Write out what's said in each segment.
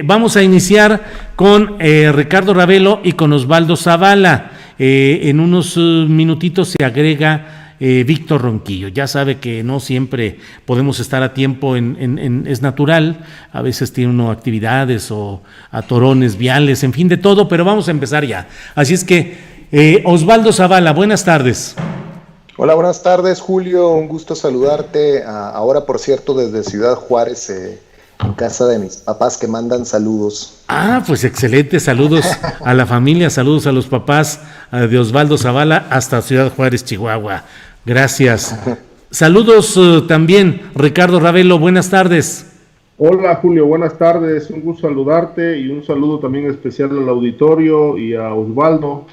Vamos a iniciar con Ricardo Ravelo y con Osvaldo Zavala. En unos minutitos se agrega Víctor Ronquillo. Ya sabe que no siempre podemos estar a tiempo, es natural, a veces tiene uno actividades o atorones viales, en fin, de todo, pero vamos a empezar ya. Así es que, Osvaldo Zavala, buenas tardes. Hola, buenas tardes, Julio, un gusto saludarte. Ahora, por cierto, desde Ciudad Juárez, en casa de mis papás, que mandan saludos. Pues excelente, saludos a la familia, saludos a los papás de Osvaldo Zavala hasta Ciudad Juárez, Chihuahua. Gracias. Saludos también, Ricardo Ravelo, buenas tardes. Hola, Julio, buenas tardes, un gusto saludarte y un saludo también especial al auditorio y a Osvaldo.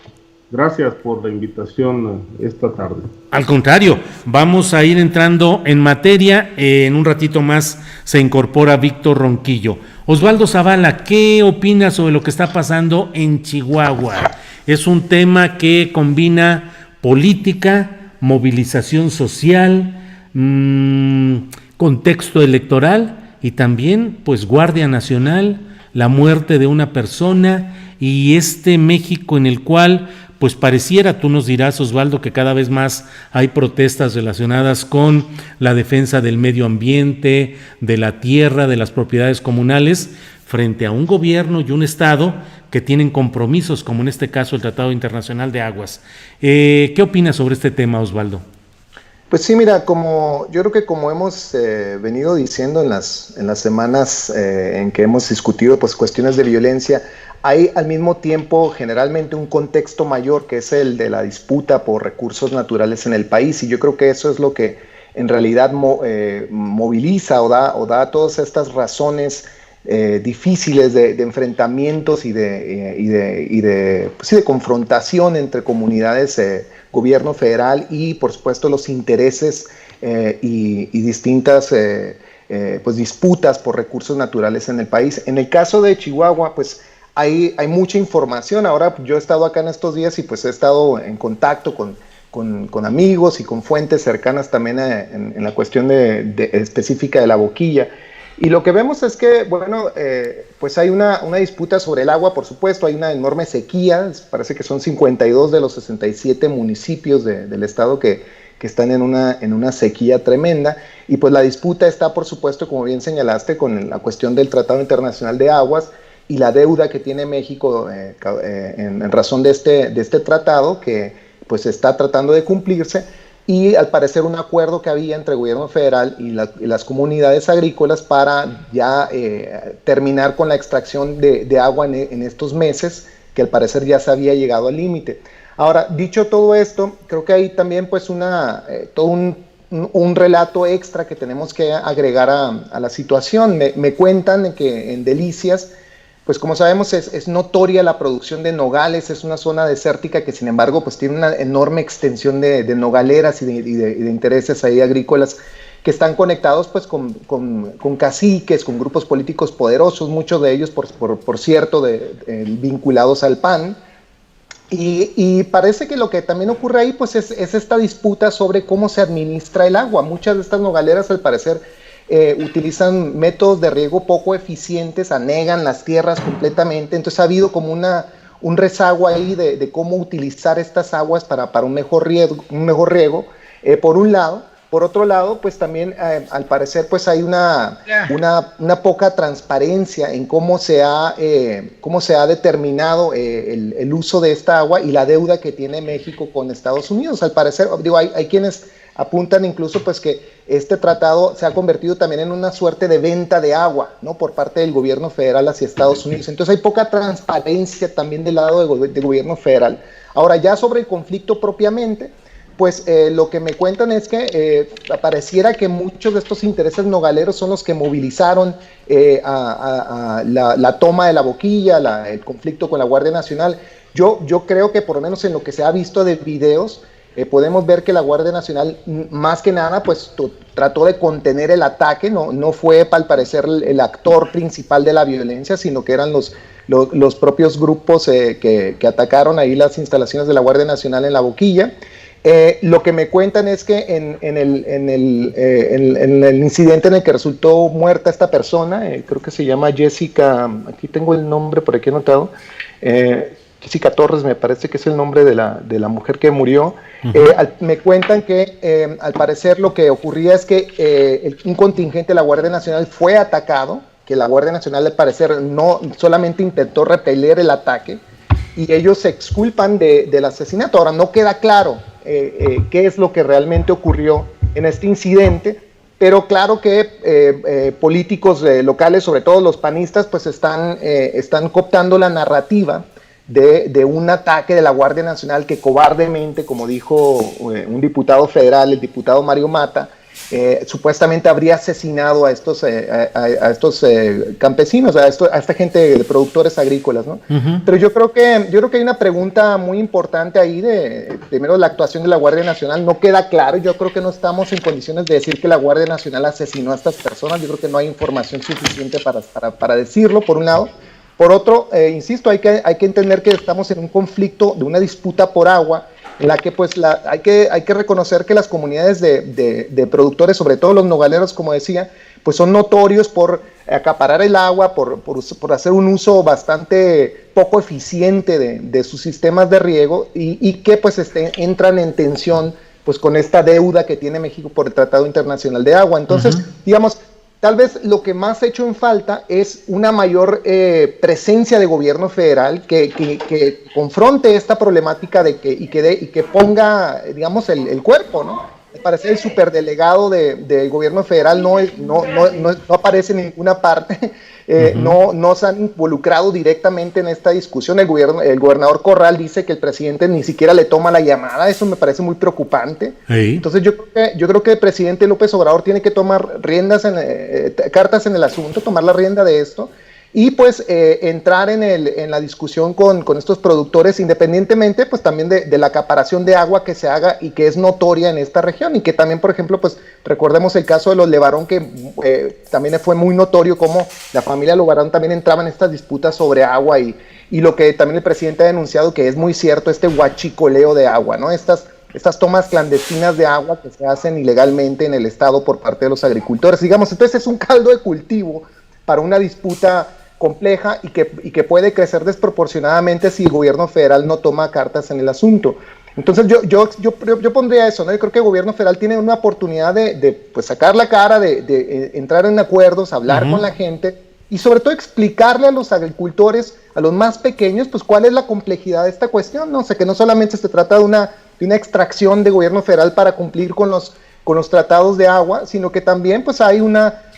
Gracias por la invitación esta tarde. Al contrario, vamos a ir entrando en materia. En un ratito más se incorpora Víctor Ronquillo. Osvaldo Zavala, ¿qué opinas sobre lo que está pasando en Chihuahua? Es un tema que combina política, movilización social, contexto electoral y también, pues, Guardia Nacional, la muerte de una persona y este México en el cual, pues pareciera, tú nos dirás, Osvaldo, que cada vez más hay protestas relacionadas con la defensa del medio ambiente, de la tierra, de las propiedades comunales, frente a un gobierno y un estado que tienen compromisos, como en este caso el Tratado Internacional de Aguas. ¿Qué opinas sobre este tema, Osvaldo? Pues sí, mira, yo creo que como hemos venido diciendo en las semanas en que hemos discutido pues cuestiones de violencia, hay al mismo tiempo generalmente un contexto mayor que es el de la disputa por recursos naturales en el país, y yo creo que eso es lo que en realidad moviliza o da todas estas razones difíciles de enfrentamientos y de confrontación entre comunidades, gobierno federal y por supuesto los intereses y distintas pues disputas por recursos naturales en el país. En el caso de Chihuahua, pues hay mucha información. Ahora yo he estado acá en estos días y pues he estado en contacto con amigos y con fuentes cercanas también en la cuestión específica de la Boquilla. Y lo que vemos es que, bueno, pues hay una disputa sobre el agua, por supuesto, hay una enorme sequía, parece que son 52 de los 67 municipios del estado que están en una sequía tremenda, y pues la disputa está, por supuesto, como bien señalaste, con la cuestión del Tratado Internacional de Aguas y la deuda que tiene México en razón de este tratado, que pues está tratando de cumplirse, y al parecer un acuerdo que había entre el gobierno federal y las comunidades agrícolas para ya terminar con la extracción de agua en estos meses, que al parecer ya se había llegado al límite. Ahora, dicho todo esto, creo que hay también pues todo un relato extra que tenemos que agregar a la situación. Me cuentan que en Delicias, pues como sabemos es notoria la producción de nogales, es una zona desértica que sin embargo pues tiene una enorme extensión de nogaleras y de intereses ahí agrícolas que están conectados pues con caciques, con grupos políticos poderosos, muchos de ellos por cierto vinculados al PAN, y parece que lo que también ocurre ahí pues es esta disputa sobre cómo se administra el agua. Muchas de estas nogaleras al parecer utilizan métodos de riego poco eficientes, anegan las tierras completamente, entonces ha habido como un rezago ahí de cómo utilizar estas aguas para un mejor riego, por un lado. Por otro lado, pues también al parecer pues hay una poca transparencia en cómo se ha determinado el uso de esta agua y la deuda que tiene México con Estados Unidos. Al parecer, hay quienes apuntan incluso pues que este tratado se ha convertido también en una suerte de venta de agua, ¿no?, por parte del gobierno federal hacia Estados Unidos. Entonces hay poca transparencia también del lado del gobierno federal. Ahora, ya sobre el conflicto propiamente, pues lo que me cuentan es que pareciera que muchos de estos intereses nogaleros son los que movilizaron a la toma de la Boquilla, el conflicto con la Guardia Nacional. Yo creo que por lo menos en lo que se ha visto de videos, podemos ver que la Guardia Nacional más que nada pues trató de contener el ataque, no fue al parecer el actor principal de la violencia, sino que eran los propios grupos que atacaron ahí las instalaciones de la Guardia Nacional en la Boquilla. Lo que me cuentan es que en el incidente en el que resultó muerta esta persona, creo que se llama Jessica, aquí tengo el nombre por aquí anotado, Jessica Torres me parece que es el nombre de la mujer que murió. Me cuentan que al parecer lo que ocurría es que un contingente de la Guardia Nacional fue atacado, que la Guardia Nacional al parecer no solamente intentó repeler el ataque, y ellos se exculpan del asesinato. Ahora no queda claro qué es lo que realmente ocurrió en este incidente, pero claro que políticos locales, sobre todo los panistas, pues están cooptando la narrativa de un ataque de la Guardia Nacional que cobardemente, como dijo un diputado federal, el diputado Mario Mata, supuestamente habría asesinado a estos campesinos, a esta gente de productores agrícolas, ¿no? Pero yo creo que hay una pregunta muy importante ahí primero, la actuación de la Guardia Nacional no queda claro. Yo creo que no estamos en condiciones de decir que la Guardia Nacional asesinó a estas personas. Yo creo que no hay información suficiente para decirlo, por un lado. Por otro, insisto, hay que entender que estamos en un conflicto de una disputa por agua, en la que pues hay que reconocer que las comunidades de productores, sobre todo los nogaleros, como decía, pues son notorios por acaparar el agua, por hacer un uso bastante poco eficiente de sus sistemas de riego, y que pues entran en tensión pues con esta deuda que tiene México por el Tratado Internacional de Agua. Entonces, digamos, tal vez lo que más ha hecho en falta es una mayor presencia de gobierno federal que confronte esta problemática y que ponga, digamos, el cuerpo, ¿no? Me parece el superdelegado del gobierno federal no aparece en ninguna parte, no se han involucrado directamente en esta discusión. El gobernador Corral dice que el presidente ni siquiera le toma la llamada. Eso me parece muy preocupante. Entonces yo creo que el presidente López Obrador tiene que tomar cartas en el asunto, tomar la rienda de esto, y pues entrar en la discusión con estos productores, independientemente pues también de la acaparación de agua que se haga y que es notoria en esta región, y que también, por ejemplo, pues recordemos el caso de los Levarón, que también fue muy notorio cómo la familia Levarón también entraba en estas disputas sobre agua, y lo que también el presidente ha denunciado, que es muy cierto, este huachicoleo de agua, ¿no? Estas tomas clandestinas de agua que se hacen ilegalmente en el estado por parte de los agricultores, digamos. Entonces es un caldo de cultivo para una disputa compleja y que puede crecer desproporcionadamente si el gobierno federal no toma cartas en el asunto. Entonces yo pondría eso, ¿no? Yo creo que el gobierno federal tiene una oportunidad de pues sacar la cara, de entrar en acuerdos, hablar con la gente, y sobre todo explicarle a los agricultores, a los más pequeños, pues cuál es la complejidad de esta cuestión, ¿no? O sea, que no solamente se trata de una extracción de gobierno federal para cumplir con los tratados de agua, sino que también pues hay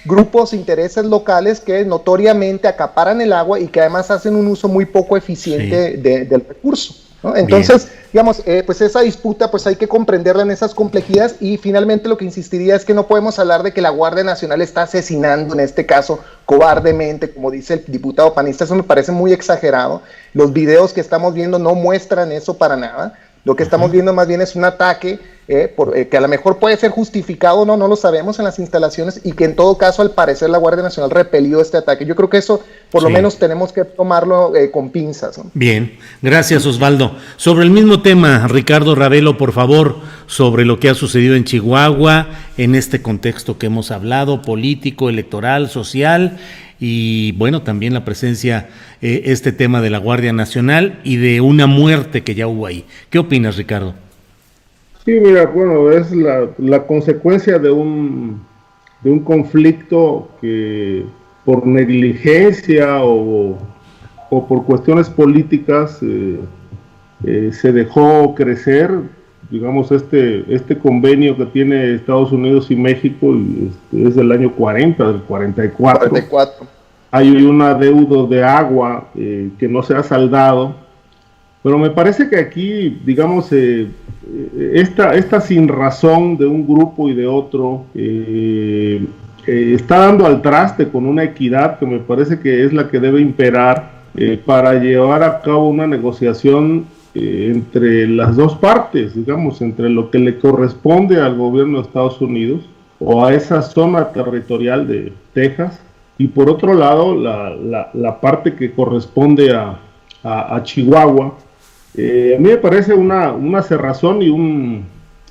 grupos, intereses locales que notoriamente acaparan el agua y que además hacen un uso muy poco eficiente del recurso, ¿no? Entonces, digamos, pues esa disputa pues hay que comprenderla en esas complejidades, y finalmente lo que insistiría es que no podemos hablar de que la Guardia Nacional está asesinando, en este caso, cobardemente, como dice el diputado panista. Eso me parece muy exagerado. Los videos que estamos viendo no muestran eso para nada. Lo que estamos viendo más bien es un ataque que a lo mejor puede ser justificado, no lo sabemos, en las instalaciones, y que en todo caso al parecer la Guardia Nacional repelió este ataque. Yo creo que eso por lo menos tenemos que tomarlo con pinzas, ¿no? Bien, gracias Osvaldo. Sobre el mismo tema, Ricardo Ravelo, por favor, sobre lo que ha sucedido en Chihuahua, en este contexto que hemos hablado, político, electoral, social, y bueno, también la presencia, este tema de la Guardia Nacional y de una muerte que ya hubo ahí. ¿Qué opinas, Ricardo? Sí, mira, bueno, es la consecuencia de un conflicto que por negligencia o por cuestiones políticas se dejó crecer. Digamos, este convenio que tiene Estados Unidos y México es del año 40, del 44. Hay un adeudo de agua que no se ha saldado, pero me parece que aquí, digamos, esta sinrazón de un grupo y de otro está dando al traste con una equidad que me parece que es la que debe imperar para llevar a cabo una negociación entre las dos partes, digamos, entre lo que le corresponde al gobierno de Estados Unidos o a esa zona territorial de Texas, y por otro lado la parte que corresponde a Chihuahua. A mí me parece una cerrazón y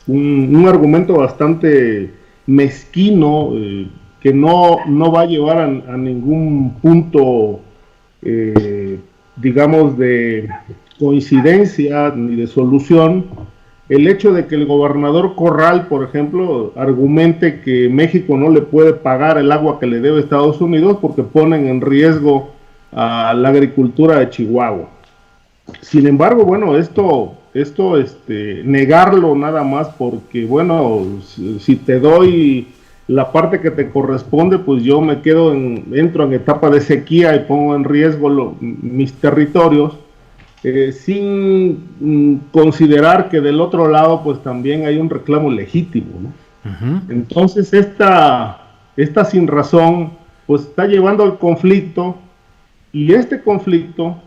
un argumento bastante mezquino, que no va a llevar a ningún punto, digamos, de coincidencia ni de solución. El hecho de que el gobernador Corral, por ejemplo, argumente que México no le puede pagar el agua que le debe a Estados Unidos porque ponen en riesgo a la agricultura de Chihuahua. Sin embargo, bueno, esto negarlo nada más porque, bueno, si te doy la parte que te corresponde, pues yo entro en etapa de sequía y pongo en riesgo mis territorios, sin considerar que del otro lado, pues también hay un reclamo legítimo, ¿no? Uh-huh. Entonces, esta sinrazón, pues está llevando al conflicto, y este conflicto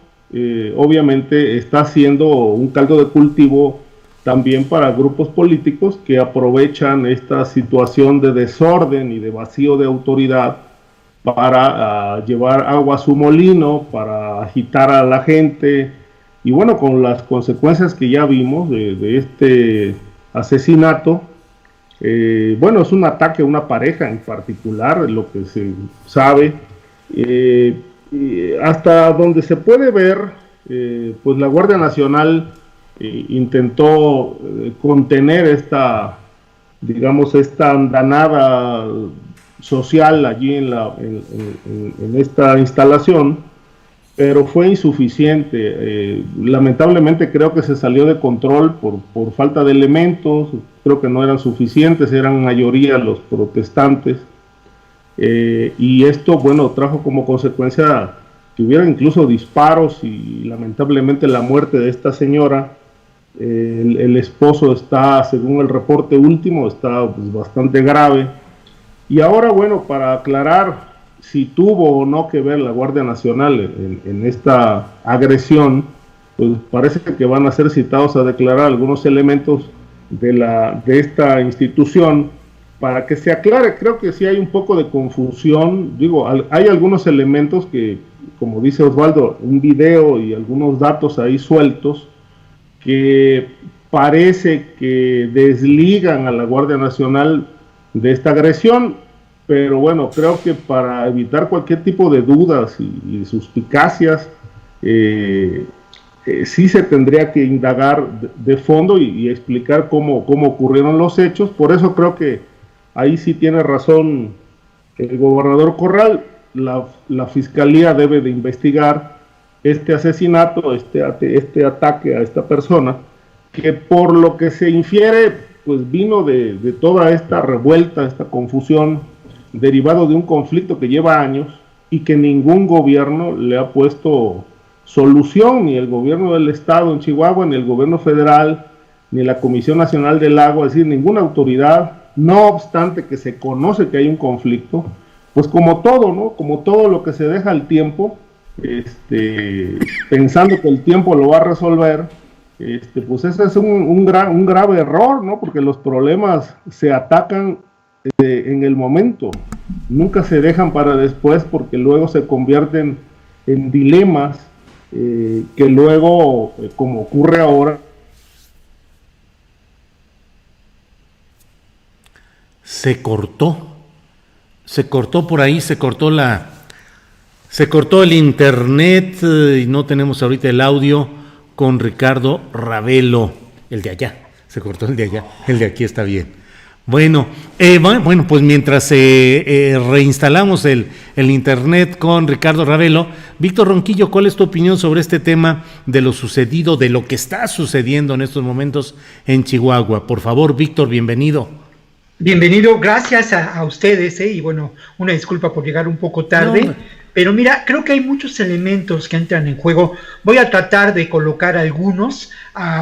obviamente está siendo un caldo de cultivo también para grupos políticos que aprovechan esta situación de desorden y de vacío de autoridad para llevar agua a su molino, para agitar a la gente, y bueno, con las consecuencias que ya vimos de este asesinato. Bueno, es un ataque a una pareja en particular, lo que se sabe. Hasta donde se puede ver, pues la Guardia Nacional intentó contener esta andanada social allí en esta instalación, pero fue insuficiente. Lamentablemente creo que se salió de control por falta de elementos. Creo que no eran suficientes, eran mayoría los protestantes. Y esto, bueno, trajo como consecuencia que hubiera incluso disparos y lamentablemente la muerte de esta señora. El esposo está, según el reporte último, está pues bastante grave. Y ahora, bueno, para aclarar si tuvo o no que ver la Guardia Nacional en esta agresión, pues parece que van a ser citados a declarar algunos elementos de esta institución, para que se aclare. Creo que sí hay un poco de confusión. Digo, hay algunos elementos que, como dice Osvaldo, un video y algunos datos ahí sueltos, que parece que desligan a la Guardia Nacional de esta agresión, pero bueno, creo que para evitar cualquier tipo de dudas y suspicacias, sí se tendría que indagar de fondo y explicar cómo ocurrieron los hechos. Por eso creo que ahí sí tiene razón el gobernador Corral. La fiscalía debe de investigar este asesinato, este ataque a esta persona, que por lo que se infiere, pues vino de toda esta revuelta, esta confusión, derivado de un conflicto que lleva años y que ningún gobierno le ha puesto solución, ni el gobierno del estado en Chihuahua, ni el gobierno federal, ni la Comisión Nacional del Agua, es decir, ninguna autoridad. No obstante que se conoce que hay un conflicto, pues como todo, ¿no? Como todo lo que se deja al tiempo, pensando que el tiempo lo va a resolver, pues ese es un grave error, ¿no? Porque los problemas se atacan en el momento, nunca se dejan para después, porque luego se convierten en dilemas que luego, como ocurre ahora, se cortó por ahí, se cortó el internet y no tenemos ahorita el audio con Ricardo Ravelo, el de allá, se cortó el de allá, el de aquí está bien. Bueno, pues mientras reinstalamos el internet con Ricardo Ravelo, Víctor Ronquillo, ¿cuál es tu opinión sobre este tema de lo sucedido, de lo que está sucediendo en estos momentos en Chihuahua? Por favor, Víctor, bienvenido. Bienvenido, gracias a ustedes, y bueno, una disculpa por llegar un poco tarde, pero mira, creo que hay muchos elementos que entran en juego. Voy a tratar de colocar algunos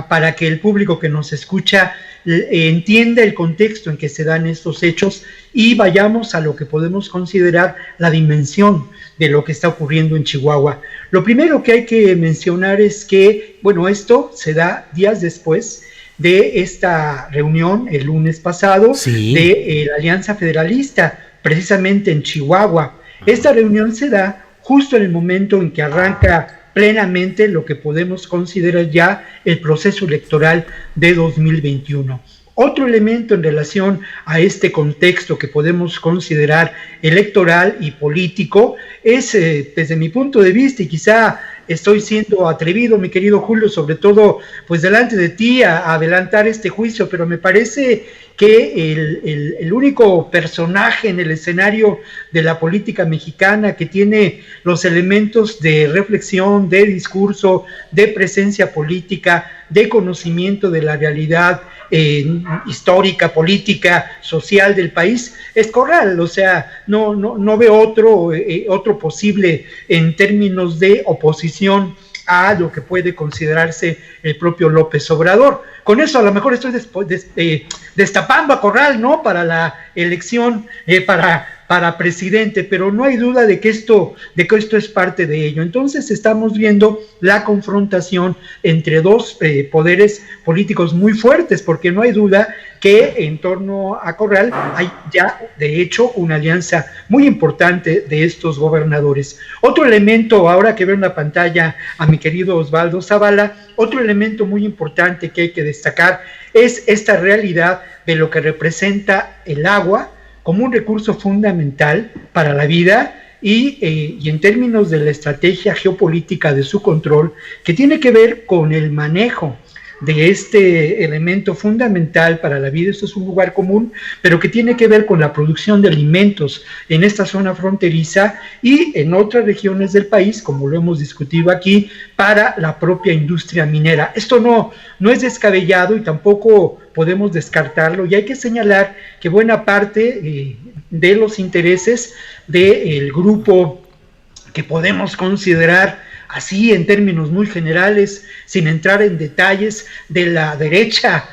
para que el público que nos escucha entienda el contexto en que se dan estos hechos y vayamos a lo que podemos considerar la dimensión de lo que está ocurriendo en Chihuahua. Lo primero que hay que mencionar es que, bueno, esto se da días después de esta reunión el lunes pasado, sí, de la Alianza Federalista, precisamente en Chihuahua. Esta reunión se da justo en el momento en que arranca plenamente lo que podemos considerar ya el proceso electoral de 2021. Otro elemento en relación a este contexto que podemos considerar electoral y político es, desde mi punto de vista, y quizá estoy siendo atrevido, mi querido Julio, sobre todo pues delante de ti a adelantar este juicio, pero me parece que el único personaje en el escenario de la política mexicana que tiene los elementos de reflexión, de discurso, de presencia política, de conocimiento de la realidad histórica, política, social del país, es Corral. O sea, no veo otro posible en términos de oposición a lo que puede considerarse el propio López Obrador. Con eso a lo mejor estoy destapando a Corral, ¿no?, para la elección, para presidente, pero no hay duda de que esto es parte de ello. Entonces estamos viendo la confrontación entre dos poderes políticos muy fuertes, porque no hay duda que en torno a Corral hay ya, de hecho, una alianza muy importante de estos gobernadores. Otro elemento, ahora que veo en la pantalla a mi querido Osvaldo Zavala, otro elemento muy importante que hay que destacar es esta realidad de lo que representa el agua como un recurso fundamental para la vida y en términos de la estrategia geopolítica de su control, que tiene que ver con el manejo de este elemento fundamental para la vida. Esto es un lugar común, pero que tiene que ver con la producción de alimentos en esta zona fronteriza y en otras regiones del país, como lo hemos discutido aquí, para la propia industria minera. Esto no es descabellado y tampoco podemos descartarlo, y hay que señalar que buena parte de los intereses del grupo que podemos considerar así en términos muy generales, sin entrar en detalles, de la derecha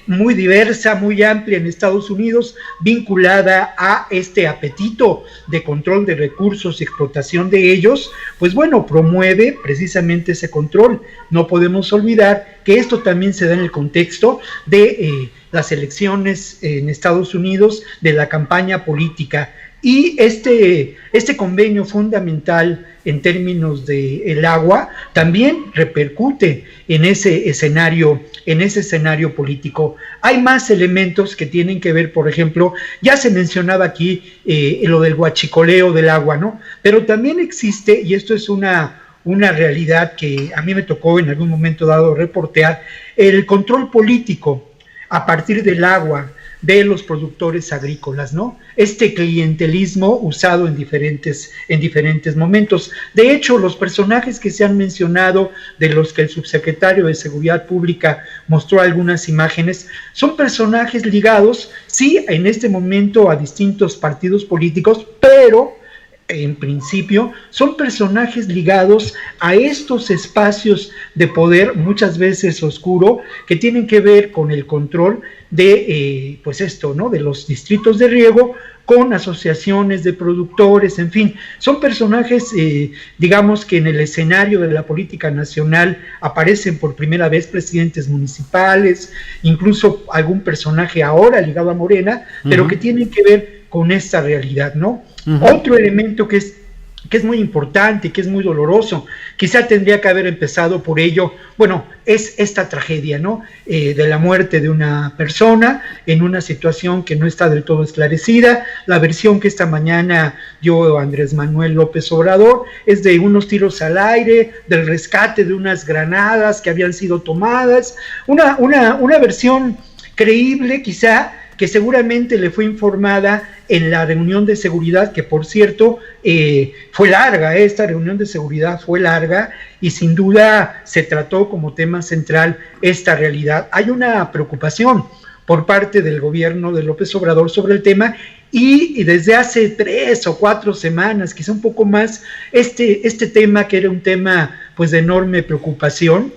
muy diversa, muy amplia en Estados Unidos, vinculada a este apetito de control de recursos y explotación de ellos, pues bueno, promueve precisamente ese control. No podemos olvidar que esto también se da en el contexto de las elecciones en Estados Unidos, de la campaña política. Y este convenio fundamental en términos del agua también repercute en ese escenario político. Hay más elementos que tienen que ver, por ejemplo, ya se mencionaba aquí lo del huachicoleo del agua, ¿no? Pero también existe, y esto es una realidad que a mí me tocó en algún momento dado reportear, el control político a partir del agua de los productores agrícolas, ¿no? Este clientelismo usado en diferentes momentos. De hecho, los personajes que se han mencionado, de los que el subsecretario de Seguridad Pública mostró algunas imágenes, son personajes ligados, sí, en este momento a distintos partidos políticos, pero en principio son personajes ligados a estos espacios de poder, muchas veces oscuro, que tienen que ver con el control de, pues esto, ¿no?, de los distritos de riego, con asociaciones de productores, en fin, son personajes, digamos que en el escenario de la política nacional aparecen por primera vez presidentes municipales, incluso algún personaje ahora ligado a Morena, pero que tienen que ver con esta realidad, ¿no? Otro elemento que es muy importante, que es muy doloroso, quizá tendría que haber empezado por ello, bueno, es esta tragedia, ¿no?, de la muerte de una persona en una situación que no está del todo esclarecida. La versión que esta mañana dio Andrés Manuel López Obrador es de unos tiros al aire, del rescate de unas granadas que habían sido tomadas, una versión creíble quizá, que seguramente le fue informada en la reunión de seguridad, que por cierto fue larga. Esta reunión de seguridad fue larga y sin duda se trató como tema central esta realidad. Hay una preocupación por parte del gobierno de López Obrador sobre el tema, y desde hace 3 o 4 semanas, quizá un poco más, este tema, que era un tema pues de enorme preocupación,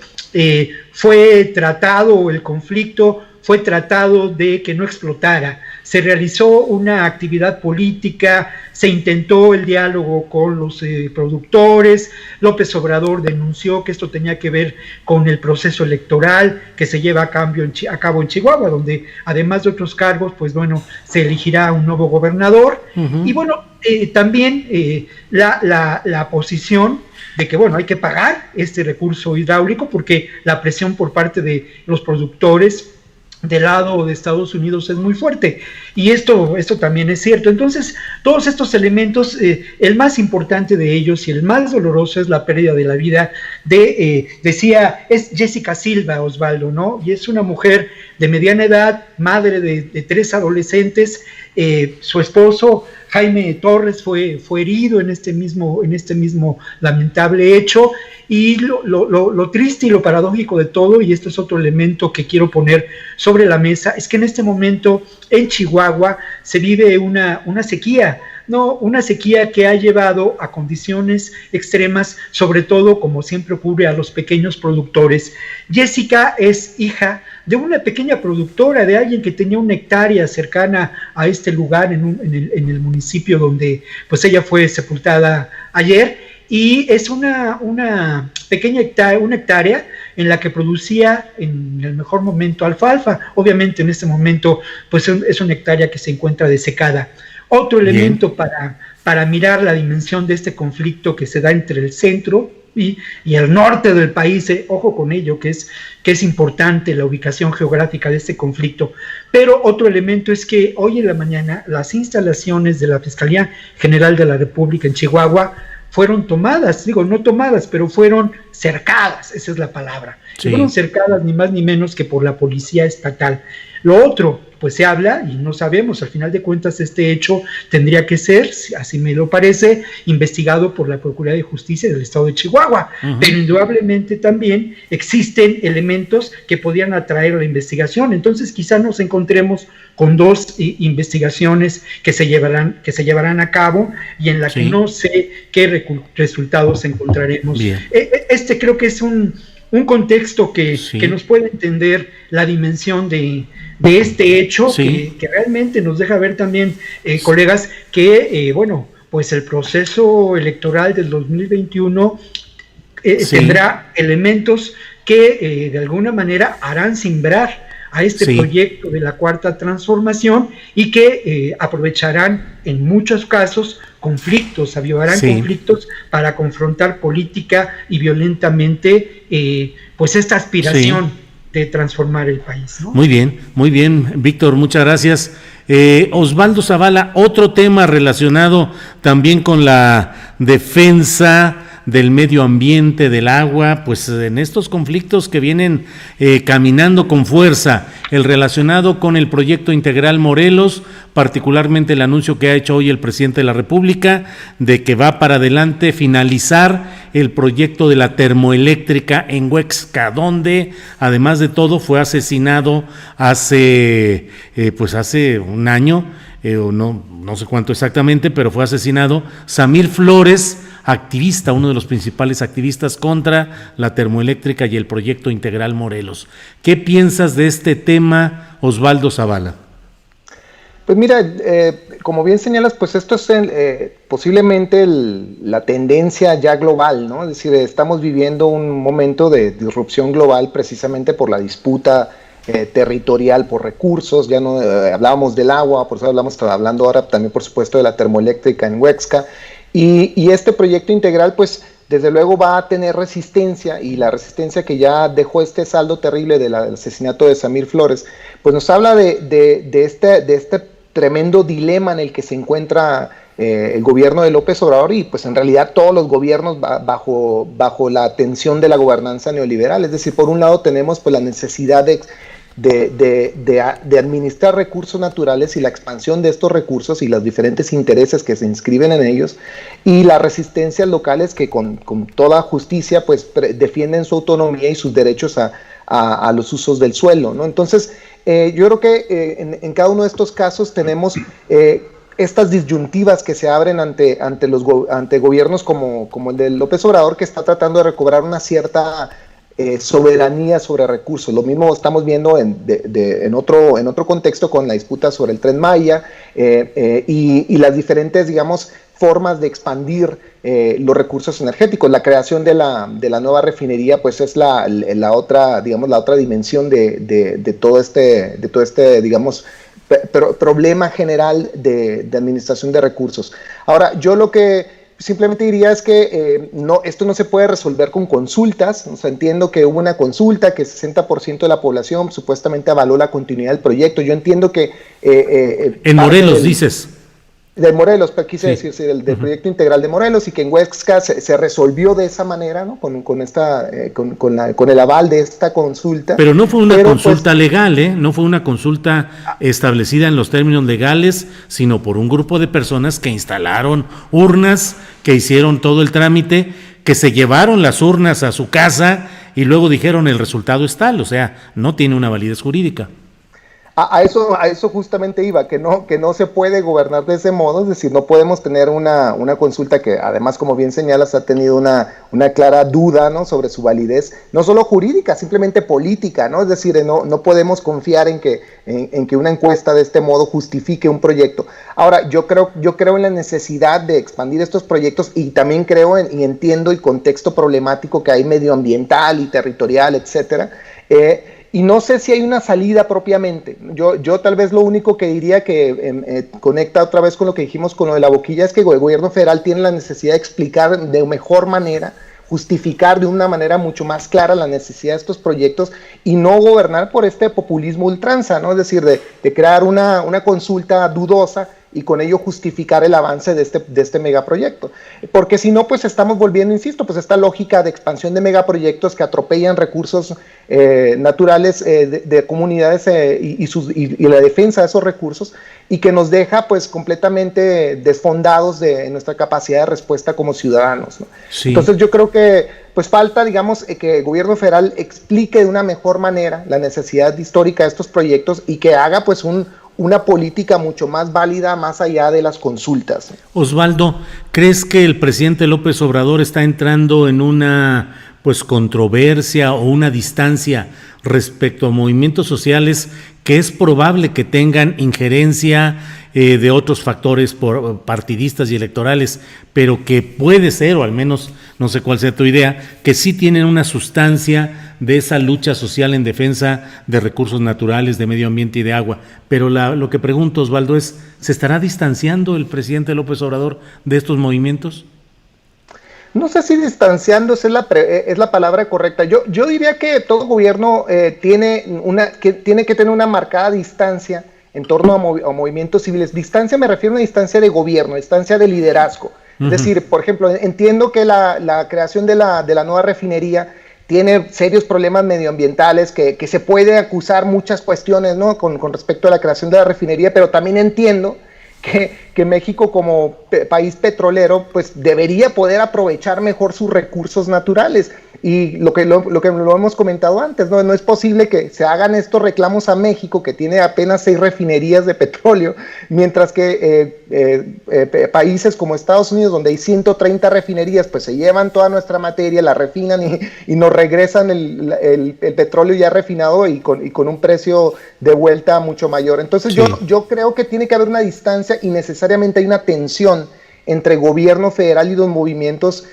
fue tratado, el conflicto fue tratado de que no explotara. Se realizó una actividad política, se intentó el diálogo con los productores. López Obrador denunció que esto tenía que ver con el proceso electoral que se lleva a cabo en Chihuahua, donde además de otros cargos, pues bueno, se elegirá un nuevo gobernador. Y bueno, también la posición de que, bueno, hay que pagar este recurso hidráulico porque la presión por parte de los productores del lado de Estados Unidos es muy fuerte, y esto también es cierto. Entonces, todos estos elementos, el más importante de ellos y el más doloroso es la pérdida de la vida decía, es Jessica Silva, Osvaldo, ¿no? Y es una mujer de mediana edad, madre de 3 adolescentes. Su esposo Jaime Torres fue herido en este mismo lamentable hecho, y lo triste y lo paradójico de todo, y este es otro elemento que quiero poner sobre la mesa, es que en este momento en Chihuahua se vive una sequía, ¿no? Una sequía que ha llevado a condiciones extremas, sobre todo, como siempre ocurre, a los pequeños productores. Jessica es hija de una pequeña productora, de alguien que tenía una hectárea cercana a este lugar en el municipio donde pues ella fue sepultada ayer, y es una pequeña hectárea en la que producía en el mejor momento alfalfa. Obviamente en este momento pues es una hectárea que se encuentra desecada. Otro elemento para mirar la dimensión de este conflicto que se da entre el centro y el norte del país, ojo con ello, que es importante la ubicación geográfica de este conflicto. Pero otro elemento es que hoy en la mañana las instalaciones de la Fiscalía General de la República en Chihuahua fueron tomadas, digo, no tomadas, pero fueron cercadas, esa es la palabra. Sí. Fueron cercadas ni más ni menos que por la policía estatal. Lo otro, pues se habla, y no sabemos, al final de cuentas este hecho tendría que ser, así me lo parece, investigado por la Procuraduría de Justicia del Estado de Chihuahua, pero indudablemente también existen elementos que podrían atraer a la investigación. Entonces quizá nos encontremos con 2 investigaciones que se llevarán a cabo, y en la que no sé qué resultados encontraremos. Este creo que es un contexto que nos puede entender la dimensión de este hecho, que realmente nos deja ver también, colegas, que pues el proceso electoral del 2021 tendrá elementos que de alguna manera harán simbrar a este proyecto de la Cuarta Transformación, y que aprovecharán en muchos casos avivarán conflictos para confrontar política y violentamente pues esta aspiración de transformar el país, ¿no? Muy bien, Víctor, muchas gracias. Osvaldo Zavala, otro tema relacionado también con la defensa del medio ambiente, del agua, pues en estos conflictos que vienen caminando con fuerza, el relacionado con el proyecto integral Morelos, particularmente el anuncio que ha hecho hoy el presidente de la República de que va para adelante finalizar el proyecto de la termoeléctrica en Huexca, donde además de todo fue asesinado hace un año, o no sé cuánto exactamente, pero fue asesinado Samir Flores, activista, uno de los principales activistas contra la termoeléctrica y el proyecto integral Morelos. ¿Qué piensas de este tema, Osvaldo Zavala? Pues mira, como bien señalas, pues esto es posiblemente la tendencia ya global, ¿no? Es decir, estamos viviendo un momento de disrupción global precisamente por la disputa territorial por recursos. Ya no hablábamos del agua, por eso hablando ahora también, por supuesto, de la termoeléctrica en Huexca. Y este proyecto integral, pues, desde luego va a tener resistencia, y la resistencia que ya dejó este saldo terrible del asesinato de Samir Flores, pues nos habla de este tremendo dilema en el que se encuentra el gobierno de López Obrador, y pues en realidad todos los gobiernos bajo la tensión de la gobernanza neoliberal. Es decir, por un lado tenemos pues la necesidad de administrar recursos naturales y la expansión de estos recursos y los diferentes intereses que se inscriben en ellos, y las resistencias locales que con toda justicia pues defienden su autonomía y sus derechos a los usos del suelo, ¿no? Entonces yo creo que en cada uno de estos casos tenemos estas disyuntivas que se abren ante gobiernos como el de López Obrador, que está tratando de recobrar una cierta soberanía sobre recursos. Lo mismo estamos viendo en otro contexto con la disputa sobre el Tren Maya y las diferentes, digamos, formas de expandir los recursos energéticos. La creación de la nueva refinería pues es la otra dimensión de todo este digamos problema general de administración de recursos. Ahora, yo lo que simplemente diría es que esto no se puede resolver con consultas. O sea, entiendo que hubo una consulta que el 60% de la población supuestamente avaló la continuidad del proyecto. Yo entiendo que... en Morelos dices. De Morelos, pero quise decir, sí, del proyecto integral de Morelos, y que en Huesca se resolvió de esa manera, ¿no? Con el aval de esta consulta. Pero no fue una consulta legal, ¿eh? No fue una consulta establecida en los términos legales, sino por un grupo de personas que instalaron urnas, que hicieron todo el trámite, que se llevaron las urnas a su casa y luego dijeron el resultado es tal, o sea, no tiene una validez jurídica. A eso justamente iba, que no se puede gobernar de ese modo, es decir, no podemos tener una consulta que además, como bien señalas, ha tenido una clara duda, ¿no?, sobre su validez, no solo jurídica, simplemente política, ¿no? Es decir, no podemos confiar en que una encuesta de este modo justifique un proyecto. Ahora, yo creo en la necesidad de expandir estos proyectos, y también creo y entiendo el contexto problemático que hay medioambiental y territorial, etcétera. Y no sé si hay una salida propiamente. Yo tal vez lo único que diría que conecta otra vez con lo que dijimos con lo de la boquilla es que el gobierno federal tiene la necesidad de explicar de mejor manera, justificar de una manera mucho más clara la necesidad de estos proyectos y no gobernar por este populismo ultranza, ¿no? Es decir, de crear una consulta dudosa y con ello justificar el avance de este megaproyecto. Porque si no, pues estamos volviendo, insisto, pues esta lógica de expansión de megaproyectos que atropellan recursos naturales de comunidades y la defensa de esos recursos, y que nos deja pues completamente desfondados de nuestra capacidad de respuesta como ciudadanos, ¿no? Sí. Entonces yo creo que pues falta, digamos, que el gobierno federal explique de una mejor manera la necesidad histórica de estos proyectos y que haga pues una política mucho más válida más allá de las consultas. Osvaldo, ¿crees que el presidente López Obrador está entrando en una pues controversia o una distancia respecto a movimientos sociales que es probable que tengan injerencia de otros factores partidistas y electorales, pero que puede ser, o al menos no sé cuál sea tu idea, que sí tienen una sustancia de esa lucha social en defensa de recursos naturales, de medio ambiente y de agua? Pero lo que pregunto, Osvaldo, es, ¿se estará distanciando el presidente López Obrador de estos movimientos? No sé si distanciándose es la palabra correcta. Yo diría que todo gobierno tiene que tener una marcada distancia en torno a movimientos civiles. Distancia, me refiero a una distancia de gobierno, distancia de liderazgo. Es decir, por ejemplo, entiendo que la creación de la nueva refinería tiene serios problemas medioambientales, que se puede acusar muchas cuestiones, ¿no?, con respecto a la creación de la refinería, pero también entiendo que México como país petrolero pues debería poder aprovechar mejor sus recursos naturales, y lo que lo hemos comentado antes, no es posible que se hagan estos reclamos a México, que tiene apenas 6 refinerías de petróleo, mientras que países como Estados Unidos, donde hay 130 refinerías, pues se llevan toda nuestra materia, la refinan y nos regresan el petróleo ya refinado y con un precio de vuelta mucho mayor. Entonces sí, yo creo que tiene que haber una distancia, y necesariamente hay una tensión entre gobierno federal y los movimientos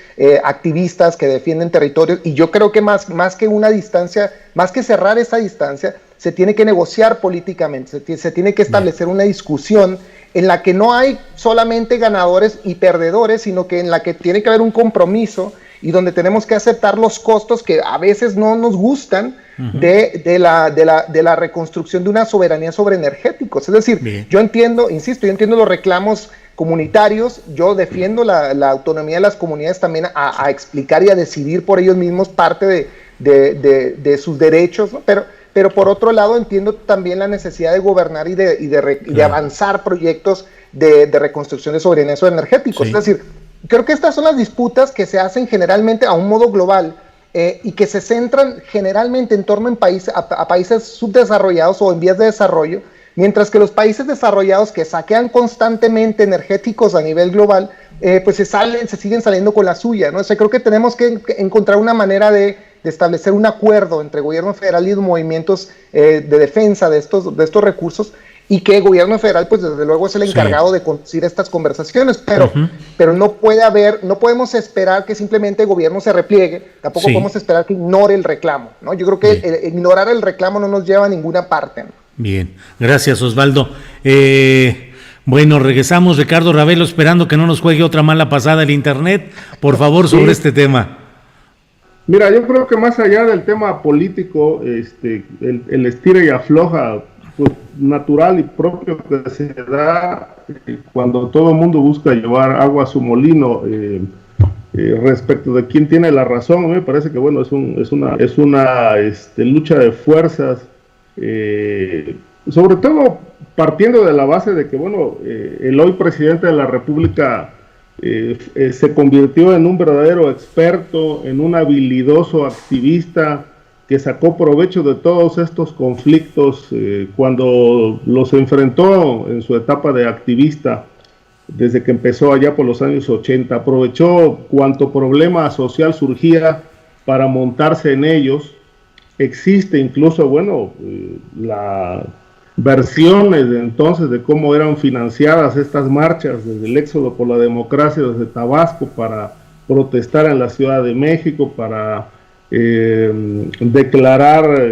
activistas que defienden territorios, y yo creo que más que una distancia, más que cerrar esa distancia, se tiene que negociar políticamente, se tiene que establecer una discusión en la que no hay solamente ganadores y perdedores, sino que en la que tiene que haber un compromiso, y donde tenemos que aceptar los costos que a veces no nos gustan de la reconstrucción de una soberanía sobre energéticos. Es decir, yo entiendo los reclamos comunitarios, yo defiendo la autonomía de las comunidades también a explicar y a decidir por ellos mismos parte de sus derechos, ¿no? Pero por otro lado entiendo también la necesidad de gobernar y de avanzar proyectos de reconstrucción de soberanía sobre energéticos. Sí. Es decir, creo que estas son las disputas que se hacen generalmente a un modo global, y que se centran generalmente en torno a países subdesarrollados o en vías de desarrollo, mientras que los países desarrollados, que saquean constantemente energéticos a nivel global, pues se siguen saliendo con la suya, ¿no? O sea, creo que tenemos que encontrar una manera de establecer un acuerdo entre el gobierno federal y los movimientos de defensa de estos recursos, y que el gobierno federal pues desde luego es el encargado de conducir estas conversaciones, pero no podemos esperar que simplemente el gobierno se repliegue, tampoco podemos esperar que ignore el reclamo, ¿no? Yo creo que ignorar el reclamo no nos lleva a ninguna parte, ¿no? Bien, gracias, Osvaldo. Bueno, regresamos, Ricardo Ravelo, esperando que no nos juegue otra mala pasada el internet, por favor, sobre este tema. Mira, yo creo que más allá del tema político, el estira y afloja, pues, natural y propio que se da cuando todo el mundo busca llevar agua a su molino, respecto de quién tiene la razón, me parece que bueno, es una lucha de fuerzas, sobre todo partiendo de la base de que bueno, el hoy presidente de la República se convirtió en un verdadero experto, en un habilidoso activista que sacó provecho de todos estos conflictos cuando los enfrentó en su etapa de activista, desde que empezó allá por los años 80, aprovechó cuanto problema social surgía para montarse en ellos. Existe incluso, bueno, las versiones de entonces de cómo eran financiadas estas marchas desde el éxodo por la democracia desde Tabasco para protestar en la Ciudad de México, para declarar,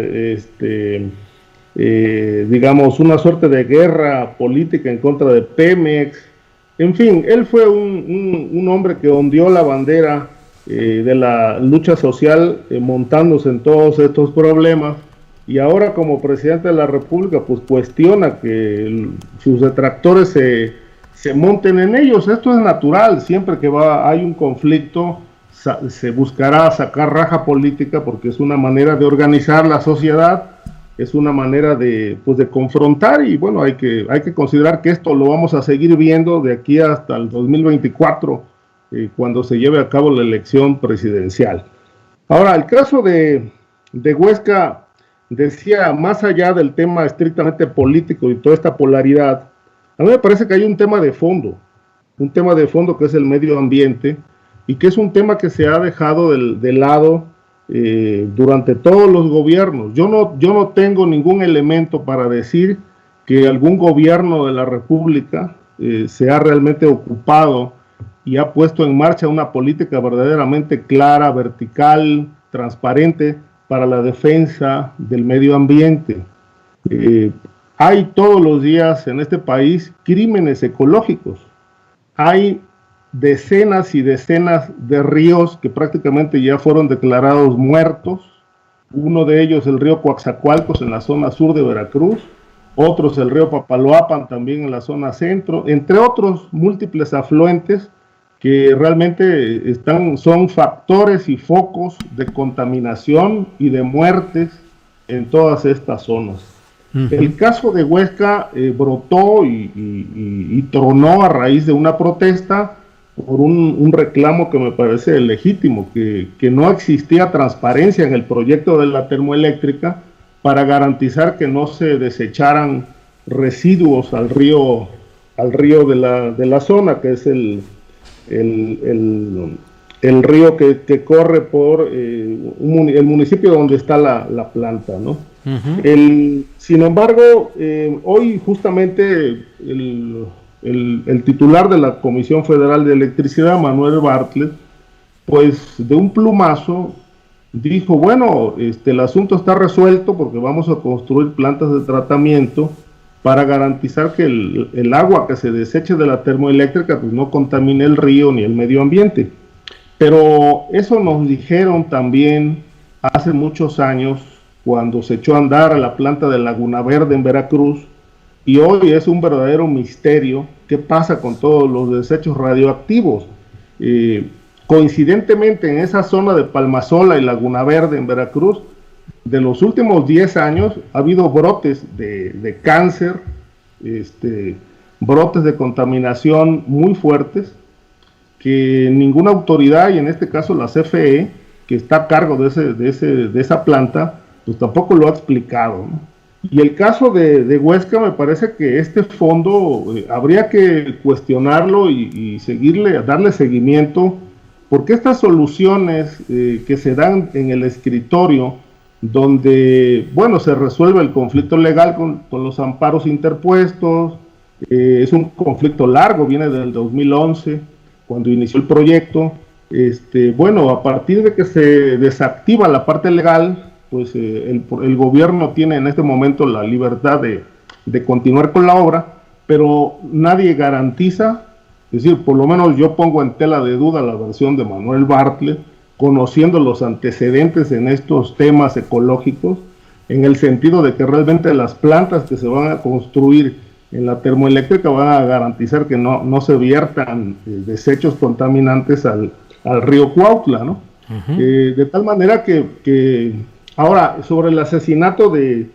digamos, una suerte de guerra política en contra de Pemex. En fin, él fue un hombre que ondeó la bandera de la lucha social, montándose en todos estos problemas, y ahora como presidente de la República pues cuestiona que sus detractores se monten en ellos. Esto es natural, siempre que hay un conflicto se buscará sacar raja política porque es una manera de organizar la sociedad, es una manera de confrontar, y bueno, hay que considerar que esto lo vamos a seguir viendo de aquí hasta el 2024, cuando se lleve a cabo la elección presidencial. Ahora, el caso de Huesca, decía, más allá del tema estrictamente político y toda esta polaridad, a mí me parece que hay un tema de fondo que es el medio ambiente, y que es un tema que se ha dejado de lado durante todos los gobiernos. Yo no tengo ningún elemento para decir que algún gobierno de la República se ha realmente ocupado y ha puesto en marcha una política verdaderamente clara, vertical, transparente para la defensa del medio ambiente. Hay todos los días en este país crímenes ecológicos. Hay decenas y decenas de ríos que prácticamente ya fueron declarados muertos. Uno de ellos el río Coaxacualcos en la zona sur de Veracruz, otros el río Papaloapan también en la zona centro, entre otros múltiples afluentes que realmente son factores y focos de contaminación y de muertes en todas estas zonas. El caso de Huesca brotó y tronó a raíz de una protesta por un reclamo que me parece legítimo, que no existía transparencia en el proyecto de la termoeléctrica para garantizar que no se desecharan residuos al río de la zona, que es el río que corre por el municipio donde está la planta, ¿no? Sin embargo, hoy justamente el titular de la Comisión Federal de Electricidad, Manuel Bartlett, pues de un plumazo dijo, bueno, el asunto está resuelto porque vamos a construir plantas de tratamiento para garantizar que el agua que se deseche de la termoeléctrica pues no contamine el río ni el medio ambiente. Pero eso nos dijeron también hace muchos años cuando se echó a andar a la planta de Laguna Verde en Veracruz, y hoy es un verdadero misterio qué pasa con todos los desechos radioactivos. Coincidentemente en esa zona de Palmasola y Laguna Verde en Veracruz, de los últimos 10 años ha habido brotes de cáncer, brotes de contaminación muy fuertes, que ninguna autoridad, y en este caso la CFE, que está a cargo de esa planta, pues tampoco lo ha explicado, ¿no? Y el caso de Huesca, me parece que este fondo habría que cuestionarlo y darle seguimiento, porque estas soluciones que se dan en el escritorio, donde, bueno, se resuelve el conflicto legal con los amparos interpuestos, es un conflicto largo, viene del 2011, cuando inició el proyecto. Bueno, a partir de que se desactiva la parte legal, pues el gobierno tiene en este momento la libertad de continuar con la obra, pero nadie garantiza. Es decir, por lo menos yo pongo en tela de duda la versión de Manuel Bartlett, conociendo los antecedentes en estos temas ecológicos, en el sentido de que realmente las plantas que se van a construir en la termoeléctrica van a garantizar que no se viertan desechos contaminantes al río Cuautla, ¿no? De tal manera que ahora, sobre el asesinato de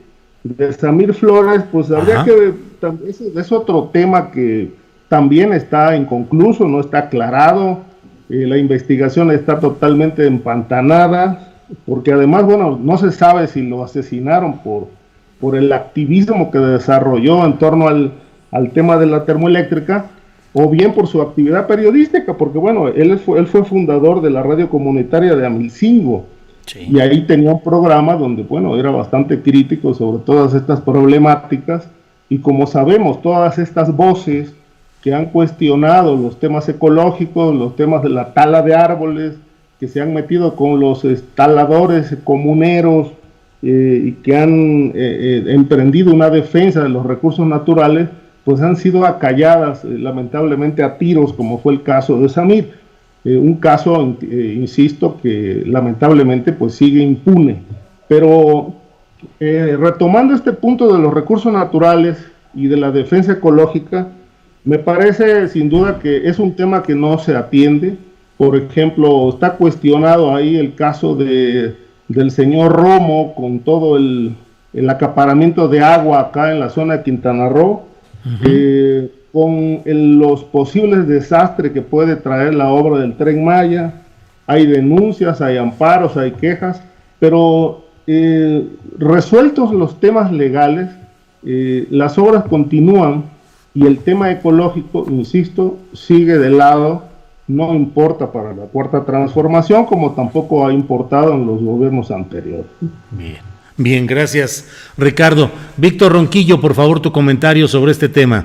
Samir Flores, pues habría que, es otro tema que también está inconcluso, no está aclarado, la investigación está totalmente empantanada, porque además, bueno, no se sabe si lo asesinaron por el activismo que desarrolló en torno al tema de la termoeléctrica, o bien por su actividad periodística, porque bueno, él fue fundador de la radio comunitaria de Amilcingo, sí, y ahí tenía un programa donde, bueno, era bastante crítico sobre todas estas problemáticas, y como sabemos, todas estas voces que han cuestionado los temas ecológicos, los temas de la tala de árboles, que se han metido con los taladores comuneros y que han emprendido una defensa de los recursos naturales, pues han sido acalladas lamentablemente a tiros, como fue el caso de Samir. Un caso, insisto, que lamentablemente pues sigue impune. Pero retomando este punto de los recursos naturales y de la defensa ecológica, me parece sin duda que es un tema que no se atiende. Por ejemplo, está cuestionado ahí el caso del señor Romo con todo el acaparamiento de agua acá en la zona de Quintana Roo, con los posibles desastres que puede traer la obra del Tren Maya. Hay denuncias, hay amparos, hay quejas, pero resueltos los temas legales, las obras continúan y el tema ecológico, insisto, sigue de lado. No importa para la Cuarta Transformación, como tampoco ha importado en los gobiernos anteriores. Bien, gracias, Ricardo. Víctor Ronquillo, por favor, tu comentario sobre este tema.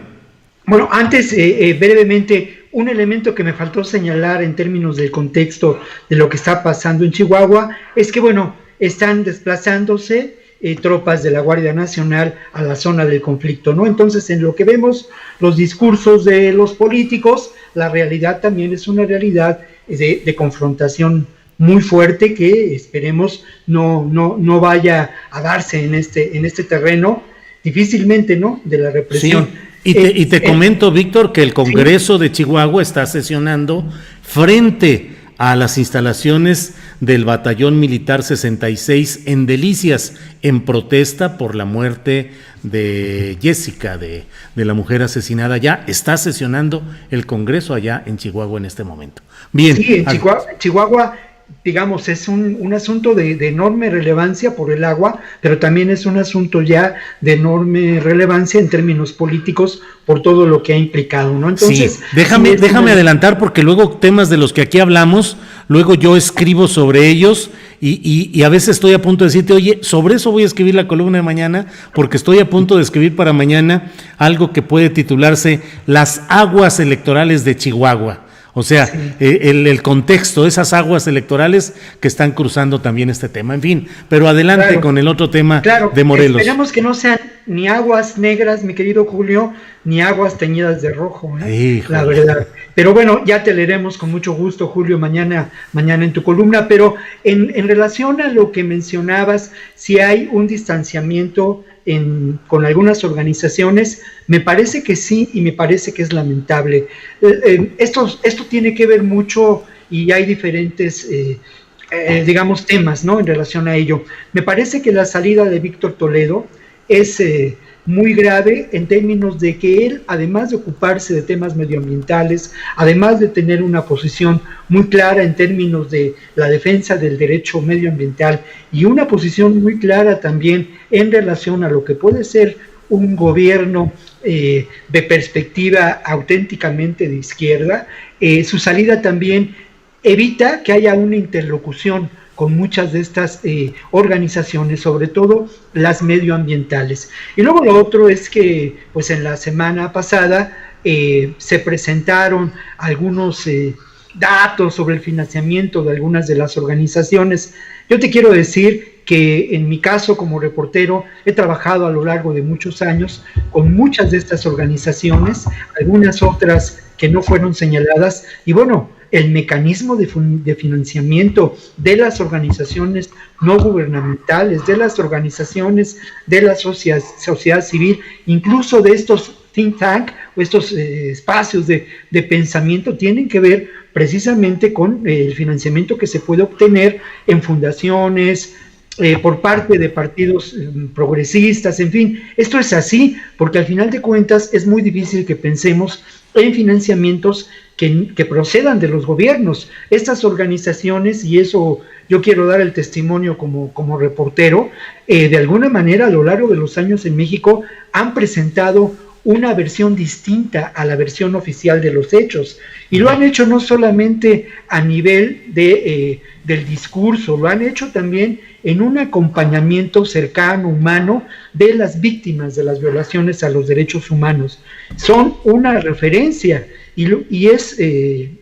Bueno, antes, brevemente, un elemento que me faltó señalar en términos del contexto de lo que está pasando en Chihuahua es que, bueno, están desplazándose tropas de la Guardia Nacional a la zona del conflicto, ¿no? Entonces, en lo que vemos los discursos de los políticos, la realidad también es una realidad de confrontación muy fuerte que esperemos no vaya a darse en este terreno, difícilmente, ¿no?, de la represión. Sí. Y te comento, Víctor, que el Congreso de Chihuahua está sesionando frente a las instalaciones del Batallón Militar 66 en Delicias, en protesta por la muerte de Jessica, de la mujer asesinada allá. Está sesionando el Congreso allá en Chihuahua en este momento. Bien. Sí, en Chihuahua, digamos, es un asunto de enorme relevancia por el agua, pero también es un asunto ya de enorme relevancia en términos políticos por todo lo que ha implicado, ¿no? Entonces, sí, déjame adelantar, porque luego temas de los que aquí hablamos, luego yo escribo sobre ellos y a veces estoy a punto de decirte, oye, sobre eso voy a escribir la columna de mañana, porque estoy a punto de escribir para mañana algo que puede titularse Las aguas electorales de Chihuahua. O sea, sí, el contexto, esas aguas electorales que están cruzando también este tema. En fin, pero adelante, claro, con el otro tema, claro, de Morelos. Esperamos que no sean ni aguas negras, mi querido Julio, ni aguas teñidas de rojo, ¿eh? La verdad. Pero bueno, ya te leeremos con mucho gusto, Julio, mañana en tu columna. Pero en relación a lo que mencionabas, si hay un distanciamiento con algunas organizaciones, me parece que sí, y me parece que es lamentable. Esto tiene que ver mucho, y hay diferentes digamos, temas, ¿no?, en relación a ello. Me parece que la salida de Víctor Toledo es muy grave en términos de que él, además de ocuparse de temas medioambientales, además de tener una posición muy clara en términos de la defensa del derecho medioambiental y una posición muy clara también en relación a lo que puede ser un gobierno de perspectiva auténticamente de izquierda, su salida también evita que haya una interlocución con muchas de estas organizaciones, sobre todo las medioambientales. Y luego lo otro es que, pues en la semana pasada se presentaron algunos datos sobre el financiamiento de algunas de las organizaciones. Yo te quiero decir que en mi caso como reportero he trabajado a lo largo de muchos años con muchas de estas organizaciones, algunas otras que no fueron señaladas, y bueno, el mecanismo de financiamiento de las organizaciones no gubernamentales, de las organizaciones de la sociedad civil, incluso de estos think tank o estos espacios de pensamiento, tienen que ver precisamente con el financiamiento que se puede obtener en fundaciones, por parte de partidos progresistas, en fin, esto es así, porque al final de cuentas es muy difícil que pensemos en financiamientos que procedan de los gobiernos. Estas organizaciones, y eso yo quiero dar el testimonio como reportero, de alguna manera a lo largo de los años en México han presentado una versión distinta a la versión oficial de los hechos, y lo han hecho no solamente a nivel del discurso, lo han hecho también en un acompañamiento cercano, humano, de las víctimas de las violaciones a los derechos humanos. Son una referencia, y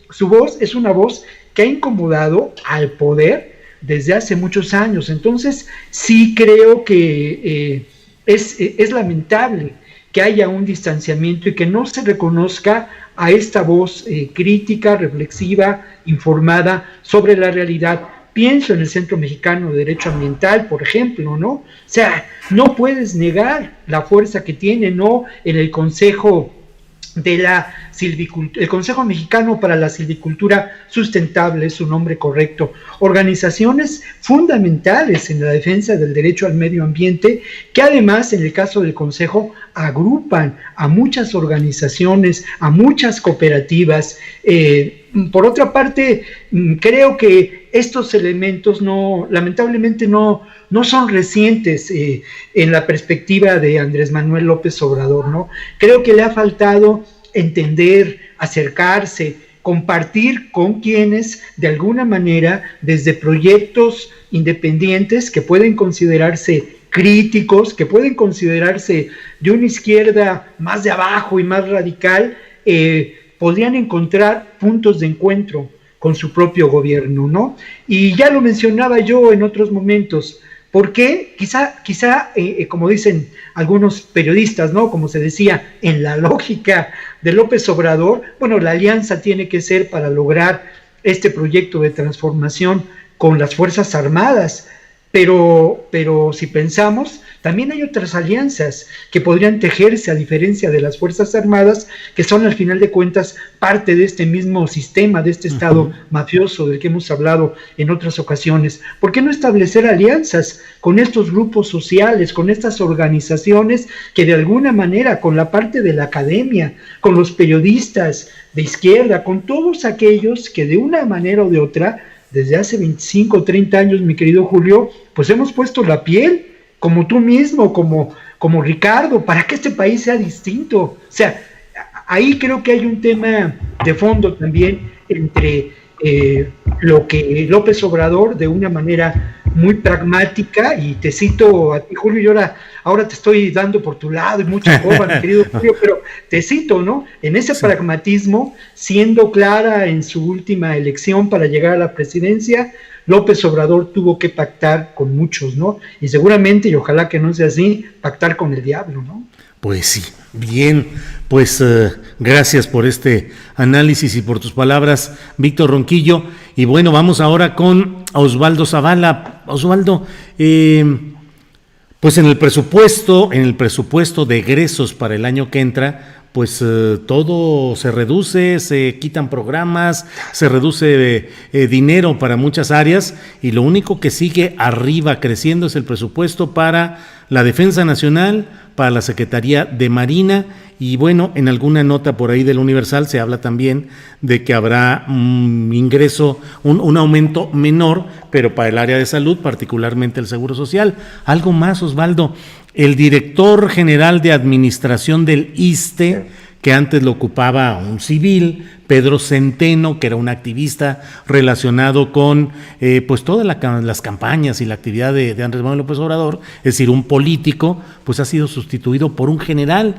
su voz es una voz que ha incomodado al poder desde hace muchos años. Entonces sí creo que es lamentable que haya un distanciamiento y que no se reconozca a esta voz crítica, reflexiva, informada sobre la realidad. Pienso en el Centro Mexicano de Derecho Ambiental, por ejemplo, ¿no? O sea, no puedes negar la fuerza que tiene, ¿no? En el Consejo el Consejo Mexicano para la Silvicultura Sustentable es su nombre correcto, organizaciones fundamentales en la defensa del derecho al medio ambiente, que además en el caso del Consejo agrupan a muchas organizaciones, a muchas cooperativas. Por otra parte, creo que estos elementos lamentablemente no son recientes en la perspectiva de Andrés Manuel López Obrador, ¿no? Creo que le ha faltado entender, acercarse, compartir con quienes de alguna manera desde proyectos independientes que pueden considerarse críticos, que pueden considerarse de una izquierda más de abajo y más radical, podrían encontrar puntos de encuentro con su propio gobierno, ¿no? Y ya lo mencionaba yo en otros momentos, porque quizá como dicen algunos periodistas, ¿no? Como se decía, en la lógica de López Obrador, bueno, la alianza tiene que ser para lograr este proyecto de transformación con las Fuerzas Armadas, pero si pensamos, también hay otras alianzas que podrían tejerse a diferencia de las Fuerzas Armadas, que son al final de cuentas parte de este mismo sistema, de este Estado mafioso del que hemos hablado en otras ocasiones. ¿Por qué no establecer alianzas con estos grupos sociales, con estas organizaciones que de alguna manera, con la parte de la academia, con los periodistas de izquierda, con todos aquellos que de una manera o de otra, desde hace 25 o 30 años, mi querido Julio, pues hemos puesto la piel, como tú mismo, como Ricardo, para que este país sea distinto? O sea, ahí creo que hay un tema de fondo también entre lo que López Obrador, de una manera muy pragmática, y te cito a ti, Julio, y ahora te estoy dando por tu lado y mucha coba, mi querido Julio, pero te cito, ¿no? En ese pragmatismo, siendo clara en su última elección para llegar a la presidencia, López Obrador tuvo que pactar con muchos, ¿no? Y seguramente, y ojalá que no sea así, pactar con el diablo, ¿no? Pues sí, bien, pues gracias por este análisis y por tus palabras, Víctor Ronquillo. Y bueno, vamos ahora con Osvaldo Zavala. Osvaldo, pues en el presupuesto de egresos para el año que entra, pues todo se reduce, se quitan programas, se reduce dinero para muchas áreas, y lo único que sigue arriba creciendo es el presupuesto para la Defensa Nacional, para la Secretaría de Marina, y bueno, en alguna nota por ahí del Universal se habla también de que habrá un ingreso, un aumento menor, pero para el área de salud, particularmente el Seguro Social. Algo más, Osvaldo. El director general de administración del ISSSTE, que antes lo ocupaba un civil, Pedro Centeno, que era un activista relacionado con pues todas las campañas y la actividad de Andrés Manuel López Obrador, es decir, un político, pues ha sido sustituido por un general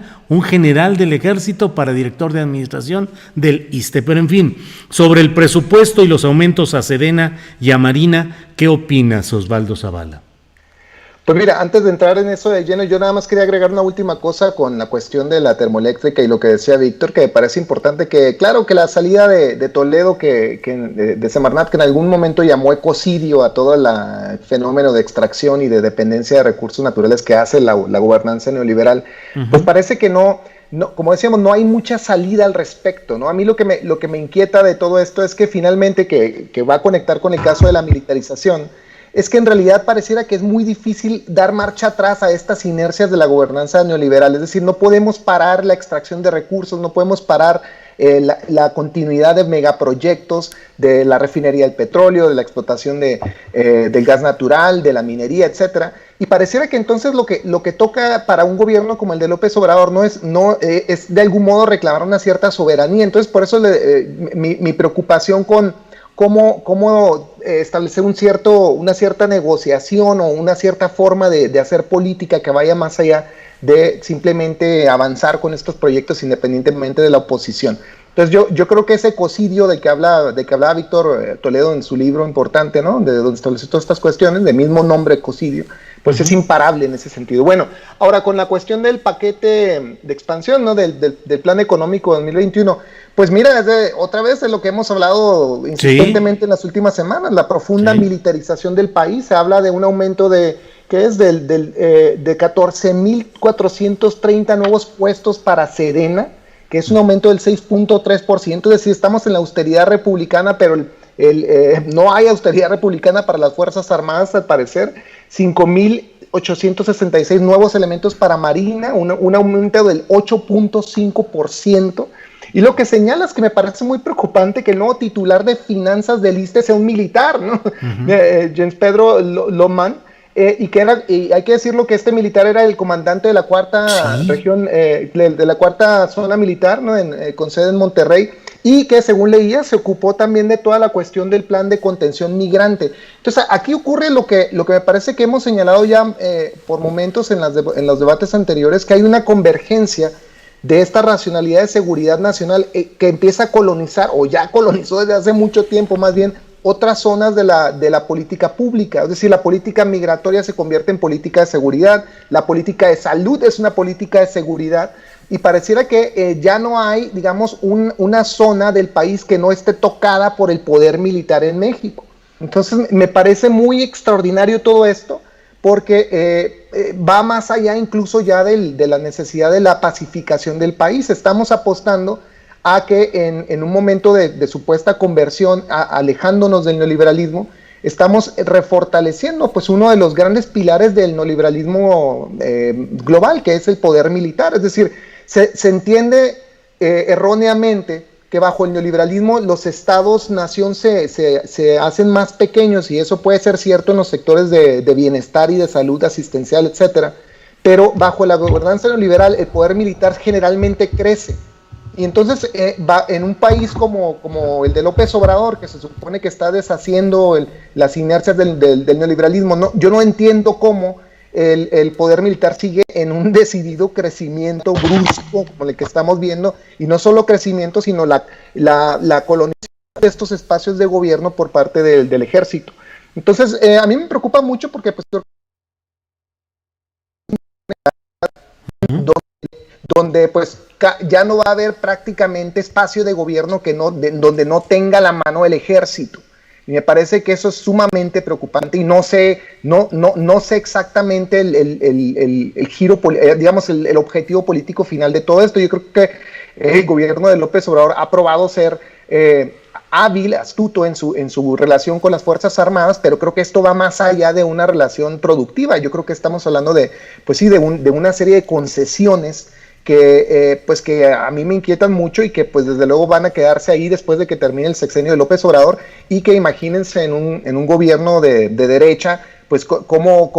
del ejército para director de administración del ISSSTE. Pero en fin, sobre el presupuesto y los aumentos a Sedena y a Marina, ¿qué opinas, Osvaldo Zavala? Pues mira, antes de entrar en eso de lleno, yo nada más quería agregar una última cosa con la cuestión de la termoeléctrica y lo que decía Víctor, que me parece importante que, claro, que la salida de Toledo, de Semarnat, que en algún momento llamó ecocidio a todo el fenómeno de extracción y de dependencia de recursos naturales que hace la gobernanza neoliberal, pues parece que no, como decíamos, no hay mucha salida al respecto, ¿no? A mí lo que me inquieta de todo esto es que finalmente, que va a conectar con el caso de la militarización, es que en realidad pareciera que es muy difícil dar marcha atrás a estas inercias de la gobernanza neoliberal. Es decir, no podemos parar la extracción de recursos, no podemos parar la continuidad de megaproyectos de la refinería del petróleo, de la explotación del gas natural, de la minería, etcétera. Y pareciera que entonces lo que toca para un gobierno como el de López Obrador es de algún modo reclamar una cierta soberanía. Entonces, por eso mi preocupación con cómo establecer una cierta negociación o una cierta forma de hacer política que vaya más allá de simplemente avanzar con estos proyectos independientemente de la oposición. Entonces yo creo que ese ecocidio de que hablaba Víctor Toledo en su libro importante, ¿no? De donde estableció todas estas cuestiones, del mismo nombre ecocidio, pues es imparable en ese sentido. Bueno, ahora con la cuestión del paquete de expansión, ¿no? Del plan económico 2021, pues mira, otra vez de lo que hemos hablado insistentemente en las últimas semanas, la profunda militarización del país. Se habla de un aumento de 14,430 nuevos puestos para Sedena, que es un aumento del 6.3%, es decir, estamos en la austeridad republicana, pero no hay austeridad republicana para las Fuerzas Armadas, al parecer. 5,866 nuevos elementos para Marina, un aumento del 8.5%. Y lo que señala es que me parece muy preocupante que el nuevo titular de finanzas del ISSSTE sea un militar, ¿no? Jens Pedro Lohmann. Y hay que decirlo que este militar era el comandante de la cuarta región, de la cuarta zona militar, ¿no? Con sede en Monterrey, y que según leía se ocupó también de toda la cuestión del plan de contención migrante. Entonces aquí ocurre lo que me parece que hemos señalado ya por momentos en los debates anteriores, que hay una convergencia de esta racionalidad de seguridad nacional que empieza a colonizar, o ya colonizó desde hace mucho tiempo más bien, otras zonas de la política pública. Es decir, la política migratoria se convierte en política de seguridad, la política de salud es una política de seguridad, y pareciera que ya no hay, digamos, una zona del país que no esté tocada por el poder militar en México. Entonces me parece muy extraordinario todo esto, porque va más allá incluso ya de la necesidad de la pacificación del país. Estamos apostando a que en un momento de supuesta conversión, alejándonos del neoliberalismo, estamos refortaleciendo pues uno de los grandes pilares del neoliberalismo global, que es el poder militar. Es decir, se entiende erróneamente que bajo el neoliberalismo los estados-nación se hacen más pequeños, y eso puede ser cierto en los sectores de bienestar y de salud asistencial, etcétera, pero bajo la gobernanza neoliberal el poder militar generalmente crece. Y entonces en un país como el de López Obrador, que se supone que está deshaciendo las inercias del neoliberalismo, yo no entiendo cómo el poder militar sigue en un decidido crecimiento brusco como el que estamos viendo, y no solo crecimiento, sino la colonización de estos espacios de gobierno por parte del ejército. Entonces a mí me preocupa mucho porque pues, donde pues ya no va a haber prácticamente espacio de gobierno donde no tenga la mano el ejército. Y me parece que eso es sumamente preocupante, y no sé exactamente el giro, digamos, el objetivo político final de todo esto. Yo creo que el gobierno de López Obrador ha probado ser hábil, astuto en su relación con las Fuerzas Armadas, pero creo que esto va más allá de una relación productiva. Yo creo que estamos hablando de una serie de concesiones que a mí me inquietan mucho, y que pues desde luego van a quedarse ahí después de que termine el sexenio de López Obrador, y que imagínense en un gobierno de derecha, pues cómo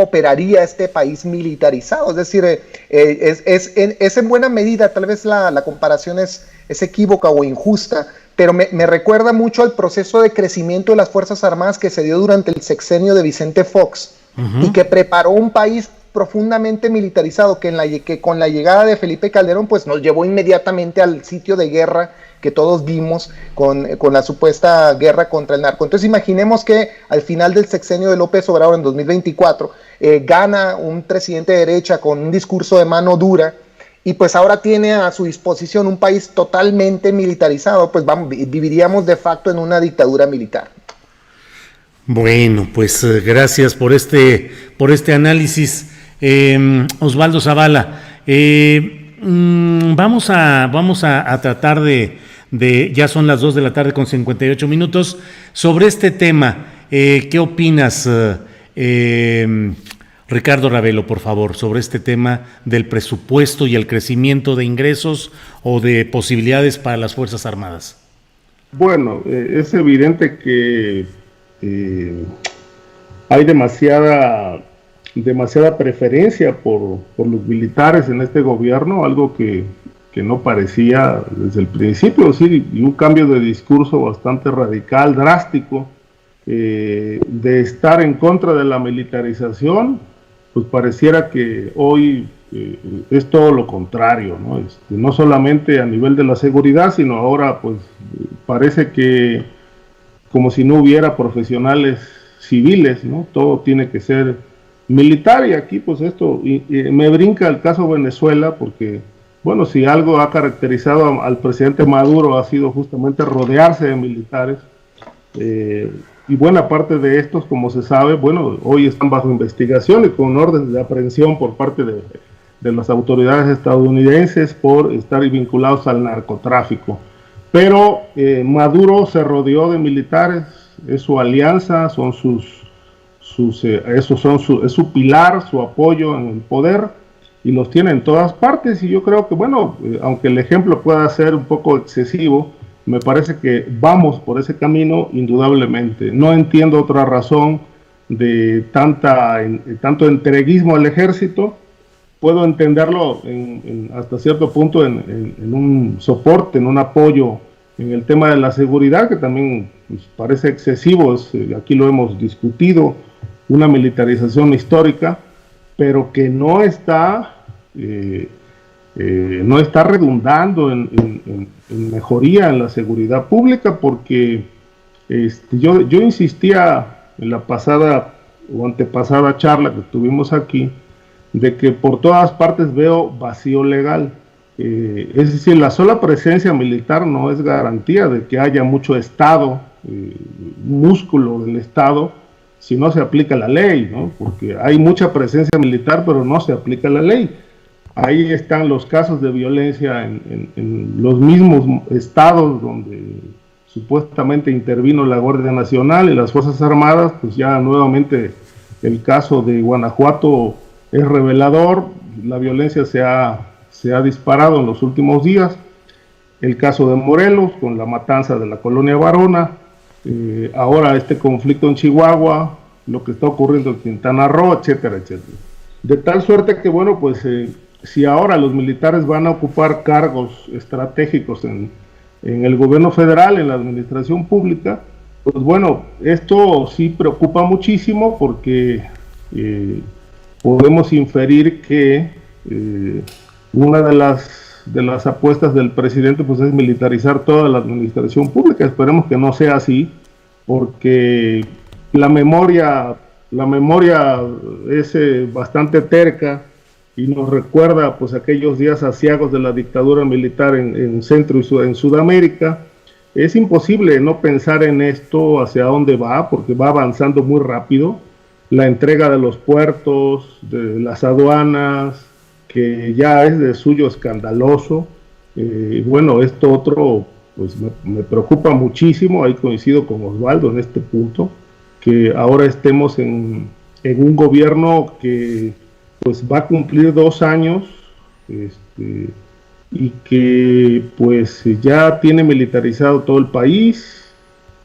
operaría este país militarizado. Es decir, es en buena medida, tal vez la comparación es equívoca o injusta, pero me recuerda mucho al proceso de crecimiento de las Fuerzas Armadas que se dio durante el sexenio de Vicente Fox, y que preparó un país profundamente militarizado, que con la llegada de Felipe Calderón pues nos llevó inmediatamente al sitio de guerra que todos vimos con la supuesta guerra contra el narco. Entonces imaginemos que al final del sexenio de López Obrador en 2024 gana un presidente de derecha con un discurso de mano dura, y pues ahora tiene a su disposición un país totalmente militarizado, pues viviríamos de facto en una dictadura militar. Bueno, pues gracias por este análisis, Osvaldo Zavala. Vamos a tratar de, ya son las 2 de la tarde con 58 minutos, sobre este tema. ¿Qué opinas, Ricardo Ravelo, por favor, sobre este tema del presupuesto y el crecimiento de ingresos o de posibilidades para las Fuerzas Armadas? Bueno, es evidente que hay demasiada preferencia por los militares en este gobierno, algo que no parecía desde el principio, sí, y un cambio de discurso bastante radical, drástico, de estar en contra de la militarización, pues pareciera que hoy es todo lo contrario, ¿no? No solamente a nivel de la seguridad, sino ahora pues parece que como si no hubiera profesionales civiles, ¿no? Todo tiene que ser militar, y aquí pues esto me brinca el caso Venezuela, porque bueno, si algo ha caracterizado al presidente Maduro ha sido justamente rodearse de militares, y buena parte de estos, como se sabe, bueno, hoy están bajo investigación y con órdenes de aprehensión por parte de las autoridades estadounidenses por estar vinculados al narcotráfico. Pero Maduro se rodeó de militares, es su alianza, es su pilar, su apoyo en el poder, y los tiene en todas partes. Y yo creo que, bueno, aunque el ejemplo pueda ser un poco excesivo, me parece que vamos por ese camino indudablemente. No entiendo otra razón de tanto entreguismo al ejército. Puedo entenderlo hasta cierto punto en un soporte, en un apoyo en el tema de la seguridad, que también pues, parece excesivo, aquí lo hemos discutido, una militarización histórica, pero que no está redundando en mejoría en la seguridad pública, porque yo insistía en la pasada o antepasada charla que tuvimos aquí, de que por todas partes veo vacío legal. Es decir, la sola presencia militar no es garantía de que haya mucho Estado, músculo del Estado, si no se aplica la ley, ¿no? Porque hay mucha presencia militar, pero no se aplica la ley. Ahí están los casos de violencia en los mismos estados donde supuestamente intervino la Guardia Nacional y las Fuerzas Armadas. Pues ya nuevamente el caso de Guanajuato es revelador, la violencia se ha disparado en los últimos días. El caso de Morelos con la matanza de la colonia Varona, ahora este conflicto en Chihuahua, lo que está ocurriendo en Quintana Roo, etcétera, etcétera. De tal suerte que, bueno, pues si ahora los militares van a ocupar cargos estratégicos en el gobierno federal, en la administración pública, pues bueno, esto sí preocupa muchísimo, porque podemos inferir que una de las apuestas del presidente pues es militarizar toda la administración pública. Esperemos que no sea así, porque la memoria es bastante terca y nos recuerda pues aquellos días aciagos de la dictadura militar en Centro y en Sudamérica. Es imposible no pensar en esto, hacia dónde va, porque va avanzando muy rápido. La entrega de los puertos, de las aduanas, que ya es de suyo escandaloso. Bueno, esto otro pues me preocupa muchísimo, ahí coincido con Osvaldo en este punto, que ahora estemos en un gobierno que pues va a cumplir 2 años, y que pues ya tiene militarizado todo el país.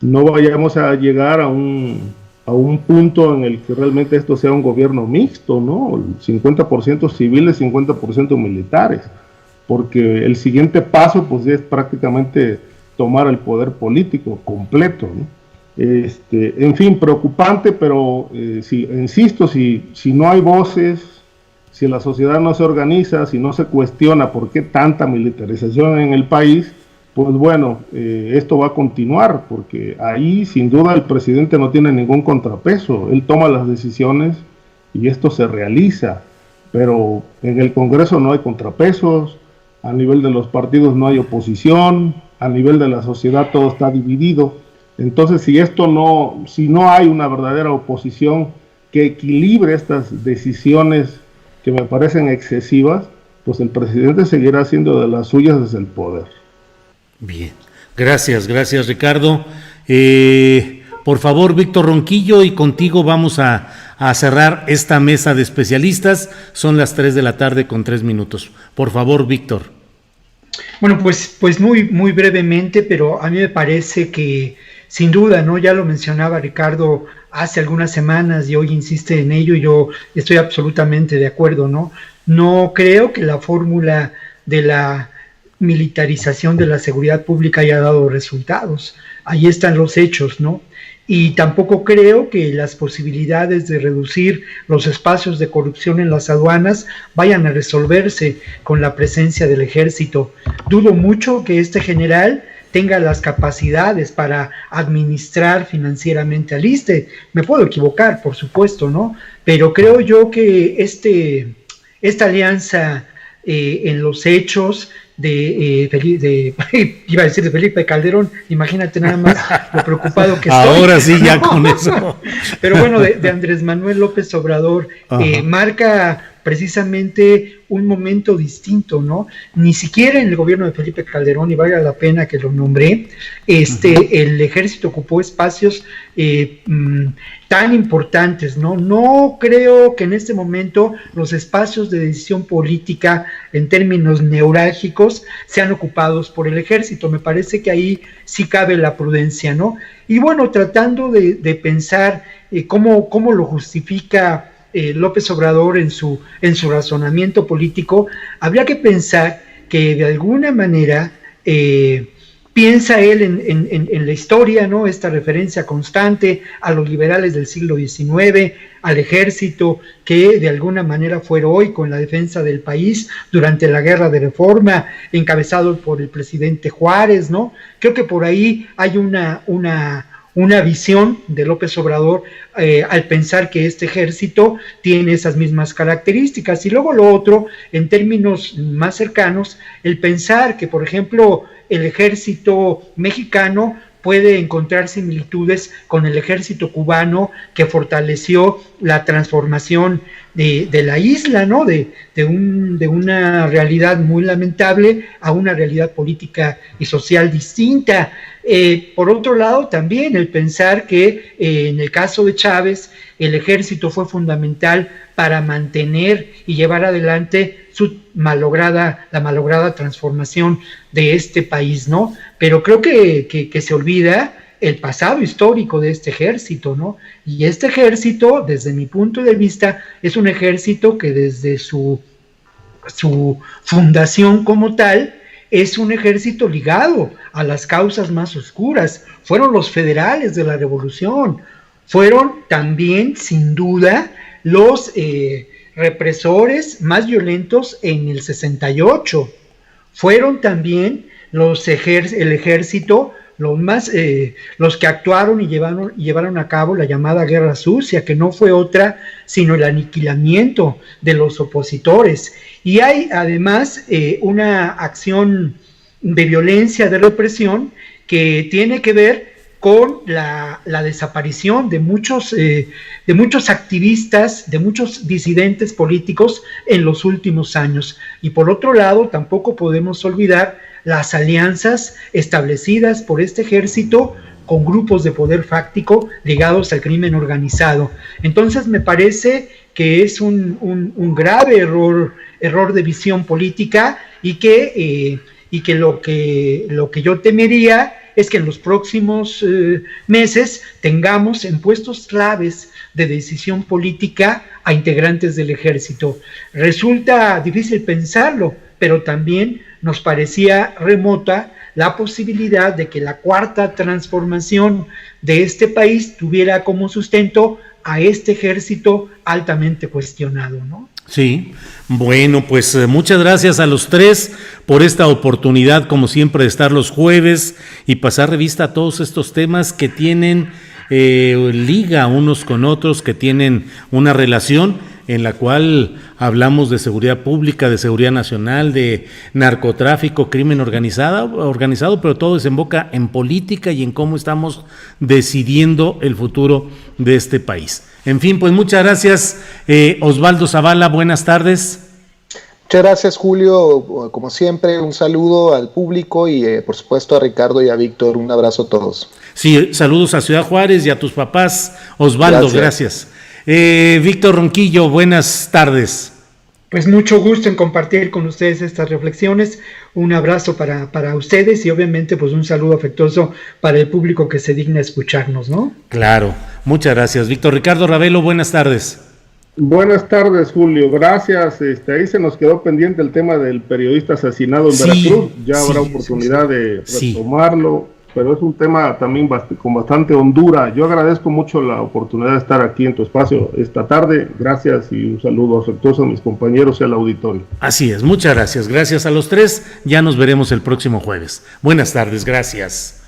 No vayamos a llegar a un punto en el que realmente esto sea un gobierno mixto, ¿no? 50% civiles, 50% militares, porque el siguiente paso pues es prácticamente tomar el poder político completo, ¿no? En fin, preocupante, pero insisto, si no hay voces, si la sociedad no se organiza, si no se cuestiona por qué tanta militarización en el país, pues bueno, esto va a continuar, porque ahí sin duda el presidente no tiene ningún contrapeso, él toma las decisiones y esto se realiza, pero en el Congreso no hay contrapesos, a nivel de los partidos no hay oposición, a nivel de la sociedad todo está dividido. Entonces, si no hay una verdadera oposición que equilibre estas decisiones que me parecen excesivas, pues el presidente seguirá haciendo de las suyas desde el poder. Bien, gracias Ricardo. Por favor, Víctor Ronquillo, y contigo vamos a cerrar esta mesa de especialistas. Son las 3 de la tarde con 3 minutos. Por favor, Víctor. Bueno, pues muy brevemente, pero a mí me parece que sin duda, ¿no? Ya lo mencionaba Ricardo hace algunas semanas y hoy insiste en ello y yo estoy absolutamente de acuerdo, ¿no? No creo que la fórmula de la militarización de la seguridad pública haya dado resultados. Ahí están los hechos, ¿no? Y tampoco creo que las posibilidades de reducir los espacios de corrupción en las aduanas vayan a resolverse con la presencia del ejército. Dudo mucho que este general tenga las capacidades para administrar financieramente al ISSSTE. Me puedo equivocar, por supuesto, ¿no? Pero creo yo que esta alianza en los hechos iba a decir de Felipe Calderón, imagínate nada más lo preocupado que estoy. Ahora sí, ya con eso. Pero bueno, de Andrés Manuel López Obrador, marca precisamente un momento distinto, ¿no? Ni siquiera en el gobierno de Felipe Calderón, y valga la pena que lo nombré, el ejército ocupó espacios tan importantes, ¿no? No creo que en este momento los espacios de decisión política en términos neurálgicos sean ocupados por el ejército. Me parece que ahí sí cabe la prudencia, ¿no? Y bueno, tratando de pensar cómo lo justifica López Obrador en su razonamiento político, habría que pensar que de alguna manera piensa él en la historia, ¿no? Esta referencia constante a los liberales del siglo XIX, al ejército que de alguna manera fue heroico en la defensa del país durante la Guerra de Reforma, encabezado por el presidente Juárez, ¿no? Creo que por ahí hay una visión de López Obrador al pensar que este ejército tiene esas mismas características. Y luego lo otro, en términos más cercanos, el pensar que, por ejemplo, el ejército mexicano puede encontrar similitudes con el ejército cubano que fortaleció la transformación de la isla, ¿no? De una realidad muy lamentable a una realidad política y social distinta. Por otro lado, también el pensar que en el caso de Chávez, el ejército fue fundamental para mantener y llevar adelante la malograda transformación de este país, ¿no? Pero creo que se olvida el pasado histórico de este ejército, ¿no? Y este ejército, desde mi punto de vista, es un ejército que desde su fundación como tal, es un ejército ligado a las causas más oscuras. Fueron los federales de la revolución, fueron también, sin duda, los represores más violentos en el 68, fueron también el ejército los que actuaron y llevaron a cabo la llamada Guerra Sucia, que no fue otra sino el aniquilamiento de los opositores. Y hay además una acción de violencia, de represión, que tiene que ver con la desaparición de muchos activistas, de muchos disidentes políticos en los últimos años. Y por otro lado, tampoco podemos olvidar las alianzas establecidas por este ejército con grupos de poder fáctico ligados al crimen organizado. Entonces me parece que es un grave error de visión política y que lo que yo temería es que en los próximos meses tengamos en puestos claves de decisión política a integrantes del ejército. Resulta difícil pensarlo, pero también nos parecía remota la posibilidad de que la cuarta transformación de este país tuviera como sustento a este ejército altamente cuestionado, ¿no? Sí, bueno, pues muchas gracias a los tres por esta oportunidad, como siempre, de estar los jueves y pasar revista a todos estos temas que tienen liga unos con otros, que tienen una relación en la cual hablamos de seguridad pública, de seguridad nacional, de narcotráfico, crimen organizado, pero todo desemboca en política y en cómo estamos decidiendo el futuro de este país. En fin, pues muchas gracias, Osvaldo Zavala, buenas tardes. Muchas gracias, Julio. Como siempre, un saludo al público y por supuesto a Ricardo y a Víctor. Un abrazo a todos. Sí, saludos a Ciudad Juárez y a tus papás. Osvaldo, gracias. Víctor Ronquillo, buenas tardes. Pues mucho gusto en compartir con ustedes estas reflexiones. Un abrazo para ustedes y obviamente pues un saludo afectuoso para el público que se digna escucharnos, ¿no? Claro, muchas gracias. Víctor Ricardo Ravelo, buenas tardes. Buenas tardes, Julio. Gracias. Ahí se nos quedó pendiente el tema del periodista asesinado en Veracruz. Ya habrá oportunidad de retomarlo, pero es un tema también con bastante hondura. Yo agradezco mucho la oportunidad de estar aquí en tu espacio esta tarde. Gracias y un saludo afectuoso a mis compañeros y al auditorio. Así es, muchas gracias. Gracias a los tres. Ya nos veremos el próximo jueves. Buenas tardes, gracias.